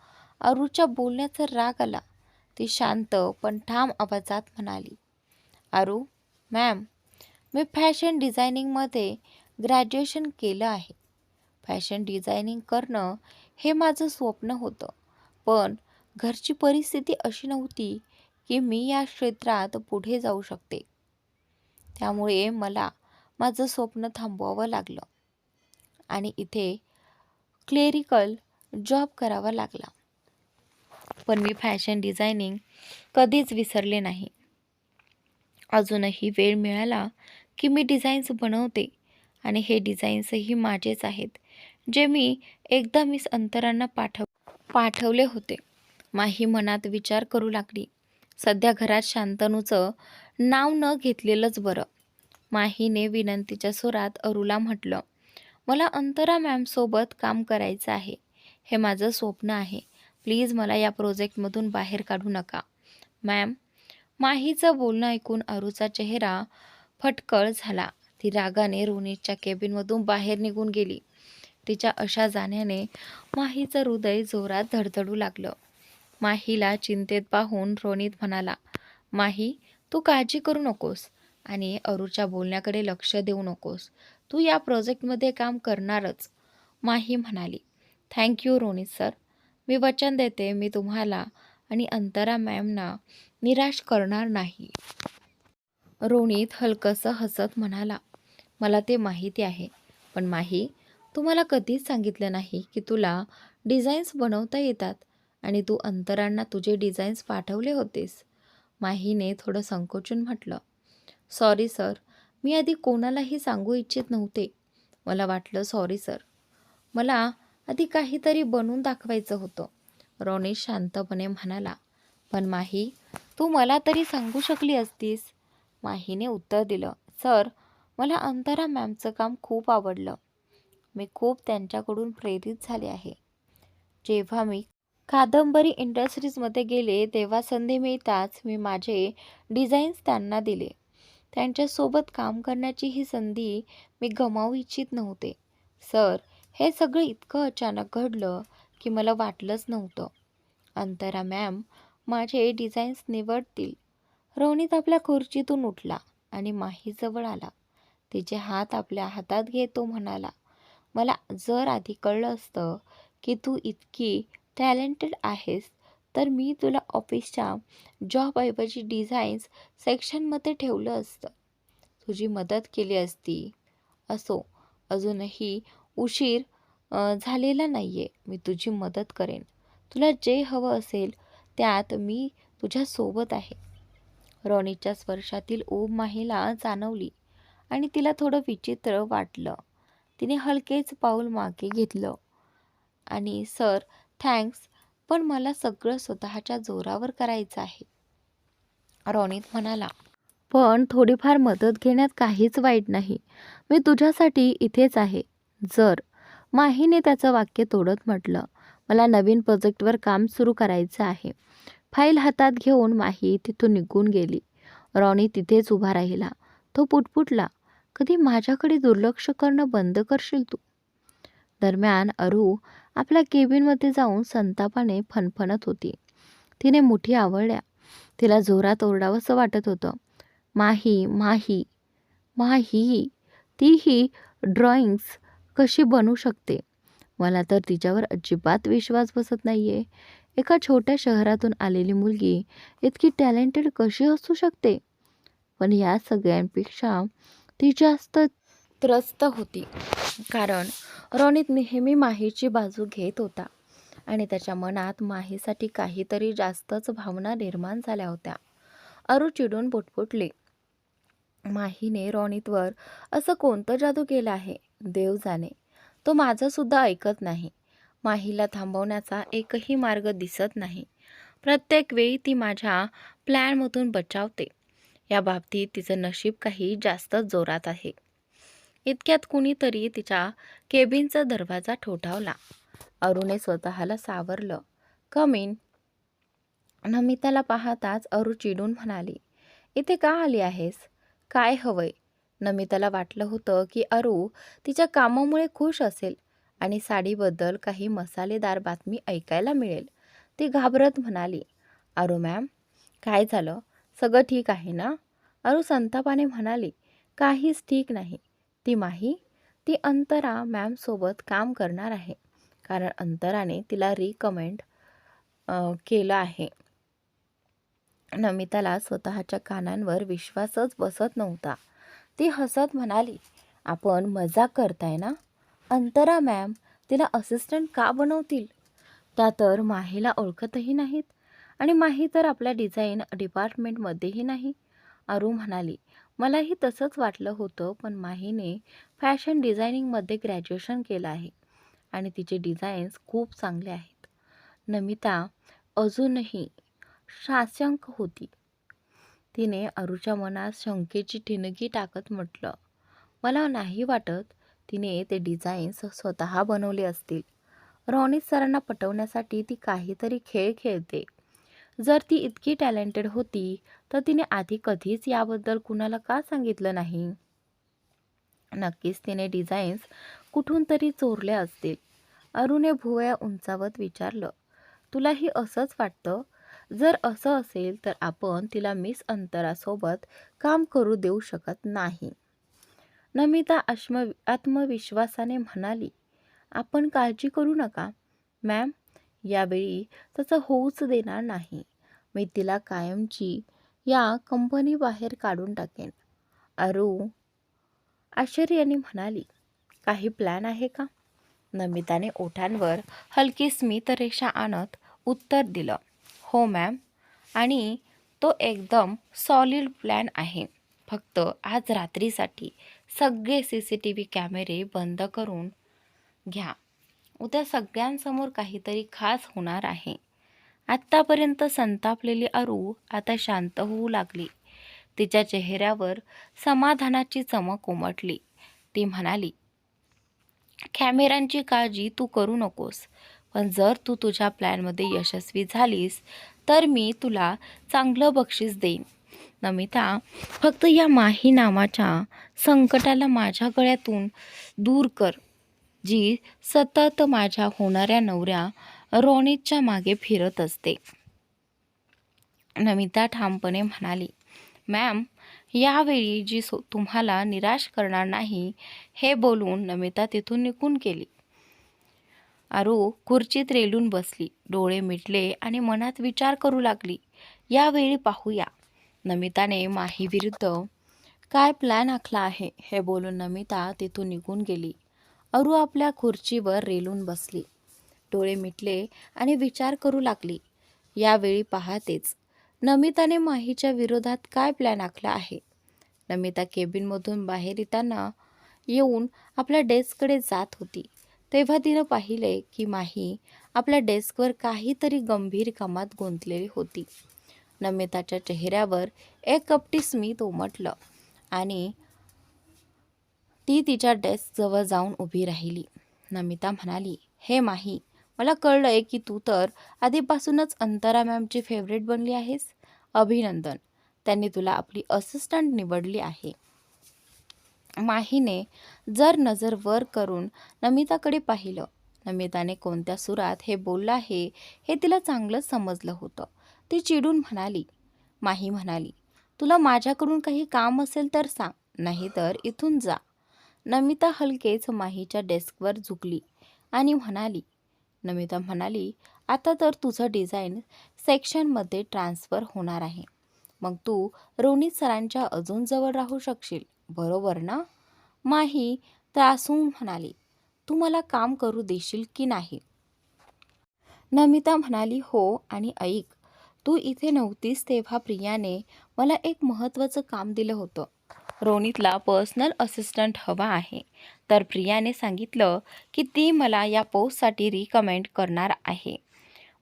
आरूच्या बोलण्याचा राग आला. ती शांत पण ठाम आवाजात म्हणाली, आरू मॅम, मी फॅशन डिझायनिंगमध्ये ग्रॅज्युएशन केलं आहे. फॅशन डिझायनिंग करणं हे माझं स्वप्न होतं. पण घरची परिस्थिती अशी नव्हती की मी या क्षेत्रात पुढे जाऊ शकते. त्यामुळे मला माझं स्वप्न थांबवावं लागलं आणि इथे क्लेरिकल जॉब करावा लागला. पण मी फॅशन डिझायनिंग कधीच विसरले नाही. अजूनही वेळ मिळाला की मी डिझाईन्स बनवते आणि हे डिझाईन्सही माझेच आहेत, जे मी एकदा मिस अंतरांना पाठवले होते. माही मनात विचार करू लागली. सध्या घरात शांतनूचं नाव न घेतलेलंच बरं. माहीने विनंतीच्या सुरात अरूला म्हटलं, मला अंतरा मॅमसोबत काम करायचं आहे. हे माझं स्वप्न आहे. प्लीज मला या प्रोजेक्टमधून बाहेर काढू नका. मॅम. माहीचं बोलणं ऐकून अरूचा चेहरा फटकळ झाला. ती रागाने रोनितच्या केबिनमधून बाहेर निघून गेली. तिच्या अशा जाण्याने माहीचं हृदय जोरात धडधडू लागलं. माहीला चिंतेत पाहून रोनित म्हणाला, माही, तू काळजी करू नकोस आणि अरूच्या बोलण्याकडे लक्ष देऊ नकोस. तू या प्रोजेक्टमध्ये काम करणारच. माही म्हणाली, थँक्यू रोनित सर. मी वचन देते मी तुम्हाला आणि अंतरा मॅमना निराश करणार नाही. रोनित हलकंसं हसत म्हणाला, मला ते माहिती आहे. पण माही, तुम्हाला कधीच सांगितलं नाही की तुला डिझाईन्स बनवता येतात आणि तू अंतरांना तुझे डिझाईन्स पाठवले होतेस. माहीने थोडं संकोचून म्हटलं, सॉरी सर, मी आधी कोणालाही सांगू इच्छित नव्हते. मला वाटलं सॉरी सर. मला आधी काहीतरी बनवून दाखवायचं होतं. रोनित शांतपणे म्हणाला, पण माही, तू मला तरी सांगू शकली असतीस. माहीने उत्तर दिलं, सर, मला अंतरा मॅमचं काम खूप आवडलं. मी खूप त्यांच्याकडून प्रेरित झाले आहे. जेव्हा मी कादंबरी इंडस्ट्रीजमध्ये गेले तेव्हा संधी मिळताच मी माझे डिझाईन्स त्यांना दिले. त्यांच्यासोबत काम करण्याची ही संधी मी गमावू इच्छित नव्हते. सर, हे सगळं इतकं अचानक घडलं की मला वाटलंच नव्हतं अंतरा मॅम माझे डिझाईन्स निवडतील. रोनित आपल्या खुर्चीतून उठला आणि माहीजवळ आला. तिचे हात आपल्या हातात घेत तो म्हणाला, मला जर आधी कळलं असतं की तू इतकी टॅलेंटेड आहेस तर मी तुला ऑफिसच्या जॉबऐवजी डिझाईन्स सेक्शनमध्ये ठेवलं असतं. तुझी मदत केली असती. असो, अजूनही उशीर झालेला नाही आहे. मी तुझी मदत करेन. तुला जे हवं असेल त्यात मी तुझ्यासोबत आहे. रोनितच्या स्पर्शातील ऊब माहीला जाणवली आणि तिला थोडं विचित्र वाटलं. तिने हलकेच पाऊल मागे घेतलं आणि सर, थँक्स, पण मला सगळं स्वतःच्या जोरावर करायचं आहे. रोनित म्हणाला, पण थोडीफार मदत घेण्यात काहीच वाईट नाही. मी तुझ्यासाठी इथेच आहे. जर. माहीने त्याचं वाक्य तोडत म्हटलं, मला नवीन प्रोजेक्टवर काम सुरू करायचं आहे. फाईल हातात घेऊन माही तिथून निघून गेली. रोनित तिथेच उभा राहिला. तो पुटपुटला, कधी माझ्याकडे दुर्लक्ष करणं बंद करशील तू? दरम्यान अरू आपल्या केबिनमध्ये जाऊन संतापाने फणफणत होती. तिने मुठी आवळल्या. तिला जोरात ओरडावंसं वाटत होतं. माही, माही, माही, ती ही ड्रॉइंग्स कशी बनवू शकते? मला तर तिच्यावर अजिबात विश्वास बसत नाहीये. एका छोट्या शहरातून आलेली मुलगी इतकी टॅलेंटेड कशी असू शकते? पण या सगळ्यांपेक्षा ती जास्त त्रस्त होती. कारण रोनित नेहमी माहीची बाजू घेत होता आणि त्याच्या मनात माहीसाठी काहीतरी जास्तच भावना निर्माण झाल्या होत्या. अरू चिडून पुटपुटली, माहीने रोनितवर असं कोणतं जादू केलं आहे देव जाणे. तो माझं सुद्धा ऐकत नाही. माहीला थांबवण्याचा एकही मार्ग दिसत नाही. प्रत्येक वेळी ती माझ्या प्लॅनमधून बचावते. या बाबतीत तिचं नशीब काही जास्तच जोरात आहे. इतक्यात कुणीतरी तिच्या केबिनचा दरवाजा ठोठावला. अरुने स्वतःला सावरलं. कम इन. नमिताला पाहताच अरू चिडून म्हणाली, इथे का आली आहेस? काय हवंय? नमिताला वाटलं होतं की अरू तिच्या कामामुळे खुश असेल आणि साडीबद्दल काही मसालेदार बातमी ऐकायला मिळेल. ती घाबरत म्हणाली, अरू मॅम, काय झालं? सगळं ठीक आहे ना? अरू संतापाने म्हणाली, काहीच ठीक नाही. ती माही, ती अंतरा मॅमसोबत काम करणार आहे, कारण अंतराने तिला रिकमेंड केलं आहे. नमिताला स्वतःच्या कानांवर विश्वासच बसत नव्हता. ती हसत म्हणाली, आपण मजाक करताय ना? अंतरा मॅम तिला असिस्टंट का बनवतील? त्या तर माहीला ओळखतही नाहीत आणि माही तर आपल्या डिझाईन डिपार्टमेंटमध्येही नाही. अरू म्हणाली, मलाही तसंच वाटलं होतं, पण माहीने फॅशन डिझायनिंगमध्ये ग्रॅज्युएशन केलं आहे आणि तिचे डिझाईन्स खूप चांगले आहेत. नमिता अजूनही साशंक होती. तिने अरूच्या मनात शंकेची ठिणगी टाकत म्हटलं, मला नाही वाटत तिने ते डिझाईन्स स्वतः बनवले असतील. रोनित सरांना पटवण्यासाठी ती काहीतरी खेळ खेळते. जर ती इतकी टॅलेंटेड होती तर तिने आधी कधीच याबद्दल कुणाला का सांगितलं नाही? नक्कीच तिने डिझाईन्स कुठून तरी चोरल्या असतील. अरुने भुवया उंचावत विचारलं, तुलाही असंच वाटतं? जर असं असेल तर आपण तिला मिस अंतरासोबत काम करू देऊ शकत नाही. नमिता आत्मविश्वासाने म्हणाली, आपण काळजी करू नका मॅम, यावेळी तसं होऊच देणार नाही. मी तिला कायमची या कंपनीबाहेर काढून टाकेन. अरू आश्चर्याने म्हणाली, काही प्लॅन आहे का? नमिताने ओठांवर हलकी स्मितरेषा आणत उत्तर दिलं, हो मॅम, आणि तो एकदम सॉलिड प्लॅन आहे. फक्त आज रात्रीसाठी सगळे CCTV कॅमेरे बंद करून घ्या. उद्या सगळ्यांसमोर काहीतरी खास होणार आहे. आत्तापर्यंत संतापलेली अरू आता शांत होऊ लागली. तिच्या चेहऱ्यावर समाधानाची चमक उमटली. ती म्हणाली, कॅमेऱ्यांची काळजी तू करू नकोस, पण जर तू तुझ्या प्लॅनमध्ये यशस्वी झालीस तर मी तुला चांगलं बक्षीस देईन. नमिता, फक्त या माही नावाच्या संकटाला माझ्या गळ्यातून दूर कर, जी सतत माझ्या होणाऱ्या नवऱ्या रोनितच्या मागे फिरत असते. नमिता ठामपणे म्हणाली, मॅम, यावेळी जी तुम्हाला निराश करणार नाही, हे बोलून नमिता तिथून निघून गेली. अरू खुर्चीत रेलून बसली, डोळे मिटले आणि मनात विचार करू लागली. यावेळी पाहूया नमिताने माही विरुद्ध काय प्लॅन आखला आहे, हे बोलून नमिता तिथून निघून गेली. अरू आपल्या खुर्चीवर रेलून बसली, डोळे मिटले आणि विचार करू लागली. यावेळी पाहतेच नमिताने माहीच्या विरोधात काय प्लॅन आखला आहे. नमिता केबिनमधून बाहेर येऊन आपल्या डेस्ककडे जात होती, तेव्हा तिनं पाहिले की माही आपल्या डेस्कवर काहीतरी गंभीर कामात गुंतलेली होती. नमिताच्या चेहऱ्यावर एक कपटी स्मित उमटलं आणि ती तिच्या डेस्कजवळ जाऊन उभी राहिली. नमिता म्हणाली, हे माही, मला कळलंय की तू तर आधीपासूनच अंतरा मॅमची फेवरेट बनली आहेस. अभिनंदन, त्यांनी तुला आपली असिस्टंट निवडली आहे. माहीने जर नजर वर करून नमिताकडे पाहिलं. नमिताने कोणत्या सुरात हे बोललं आहे हे तिला चांगलंच समजलं होतं. ती चिडून म्हणाली, माही म्हणाली, तुला माझ्याकडून काही काम असेल तर सांग, नाहीतर इथून जा. नमिता हलकेच माहीच्या डेस्कवर झुकली आणि म्हणाली, नमिता म्हणाली, आता तर तुझं डिझाईन सेक्शनमध्ये ट्रान्सफर होणार आहे. मग तू रोनित सरांच्या अजून जवळ राहू शकशील, बरोबर ना? माही त्रासून म्हणाली, तू मला काम करू देशील की नाही? नमिता म्हणाली, हो, आणि ऐक, तू इथे नव्हतीस तेव्हा प्रियाने मला एक महत्त्वाचं काम दिलं होतं. रोनितला पर्सनल असिस्टंट हवा आहे. तर प्रियाने सांगितलं की ती मला या पोस्टसाठी रिकमेंड करणार आहे.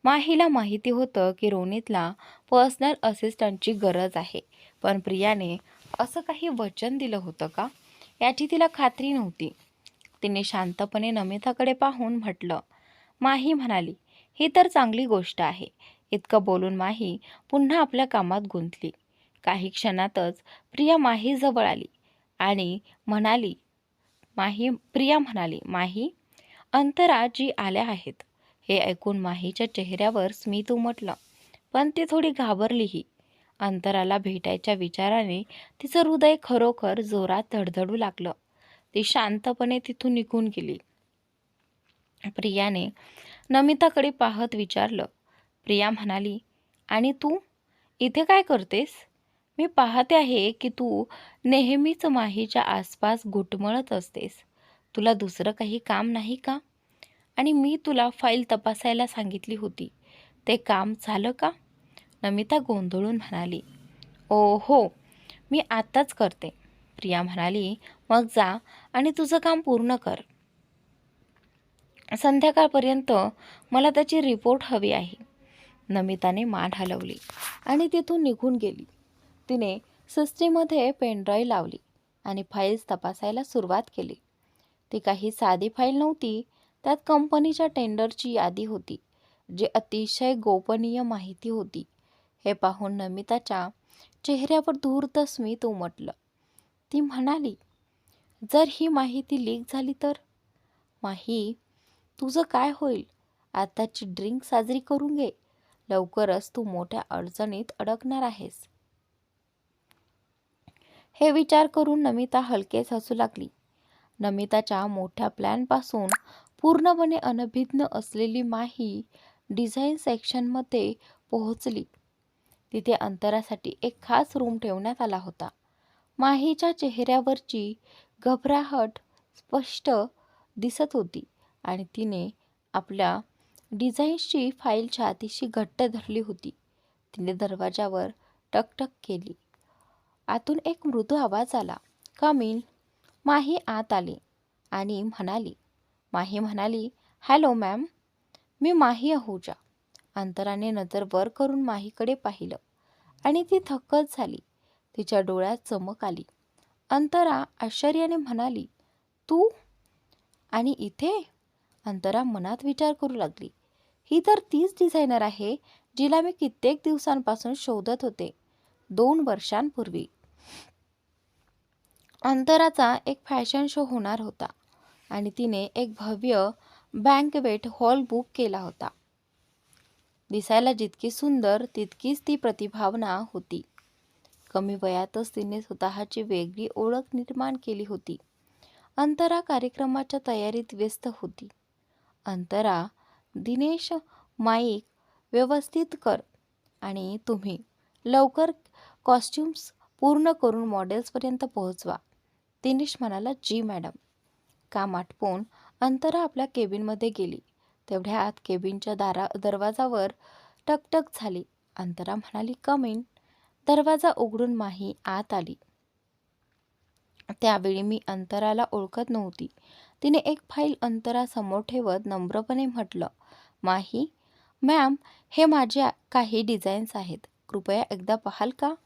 माहीला माहिती होतं की रोनितला पर्सनल असिस्टंटची गरज आहे, पण प्रियाने असं काही वचन दिलं होतं का याची तिला खात्री नव्हती. तिने शांतपणे नमिताकडे पाहून म्हटलं. माही म्हणाली, ही तर चांगली गोष्ट आहे. इतकं बोलून माही पुन्हा आपल्या कामात गुंतली. काही क्षणातच प्रिया माहीजवळ आली आणि प्रिया म्हणाली, माही, अंतरा जी आल्या आहेत. हे ऐकून माहीच्या चेहऱ्यावर स्मित उमटलं, पण ती थोडी घाबरलीही. अंतराला भेटायच्या विचाराने तिचं हृदय खरोखर जोरात धडधडू लागलं. ती शांतपणे तिथून निघून गेली. प्रियाने नमिताकडे पाहत विचारलं. प्रिया म्हणाली, आणि तू इथे काय करतेस? मी पाहते आहे की तू नेहमीच माहीच्या आसपास घुटमळत असतेस. तुला दुसरं काही काम नाही का? आणि मी तुला फाईल तपासायला सांगितली होती, ते काम झालं का? नमिता गोंधळून म्हणाली, ओ हो, मी आत्ताच करते. प्रिया म्हणाली, मग जा आणि तुझं काम पूर्ण कर. संध्याकाळपर्यंत मला त्याची रिपोर्ट हवी आहे. नमिताने मान हलवली आणि तिथून निघून गेली. तिने सिस्टीममध्ये पेनड्राईव्ह लावली आणि फाईल्स तपासायला सुरुवात केली. ती काही साधी फाईल नव्हती, त्यात कंपनीच्या टेंडरची यादी होती, जी अतिशय गोपनीय माहिती होती. हे पाहून नमिताच्या चेहऱ्यावर धूर्त स्मित उमटलं. ती म्हणाली, जर ही माहिती लीक झाली तर? माही, तुझं काय होईल? आताची ड्रिंक साजरी करून घे. लवकरच तू मोठ्या अडचणीत अडकणार आहेस. हे विचार करून नमिता हलकेच हसू लागली. नमिताच्या मोठ्या प्लॅनपासून पूर्णपणे अनभिज्ञ असलेली माही डिझाईन सेक्शनमध्ये पोहोचली. तिथे अंतरासाठी एक खास रूम ठेवण्यात आला होता. माहीच्या चेहऱ्यावरची घबराहट स्पष्ट दिसत होती आणि तिने आपल्या डिझाईन्सची फाईल छातीशी घट्ट धरली होती. तिने दरवाजावर टकटक केली. आतून एक मृदू आवाज आला, कम इन. माही आत आली आणि माही म्हणाली, हॅलो मॅम, मी माही आहुजा. अंतराने नजर वर करून माहीकडे पाहिलं आणि ती थक्कच झाली. तिच्या डोळ्यात चमक आली. अंतरा आश्चर्याने म्हणाली, तू आणि इथे? अंतरा मनात विचार करू लागली, ही तर तीच डिझायनर आहे जिला मी कित्येक दिवसांपासून शोधत होते. 2 वर्षांपूर्वी अंतराचा एक फॅशन शो होणार होता आणि तिने एक भव्य बँकवेट हॉल बुक केला होता. दिसायला जितकी सुंदर तितकीच ती प्रतिभावना होती. कमी वयातच तिने स्वतःची वेगळी ओळख निर्माण केली होती. अंतरा कार्यक्रमाच्या तयारीत व्यस्त होती. अंतरा, दिनेश, माईक व्यवस्थित कर आणि तुम्ही लवकर कॉस्ट्युम्स पूर्ण करून मॉडेल्सपर्यंत पोहोचवा. दिनेश म्हणाला, जी मॅडम. काम आटपून अंतरा आपल्या केबिनमध्ये गेली. तेवढ्या आत केबिनच्या दरवाजावर टकटक झाली. अंतरा म्हणाली, कम इन. दरवाजा उघडून माही आत आली. त्यावेळी मी अंतराला ओळखत नव्हती. तिने एक फाईल अंतरासमोर ठेवत नम्रपणे म्हटलं, माही, मॅम, हे माझे काही डिझाईन्स आहेत. कृपया एकदा पाहाल का?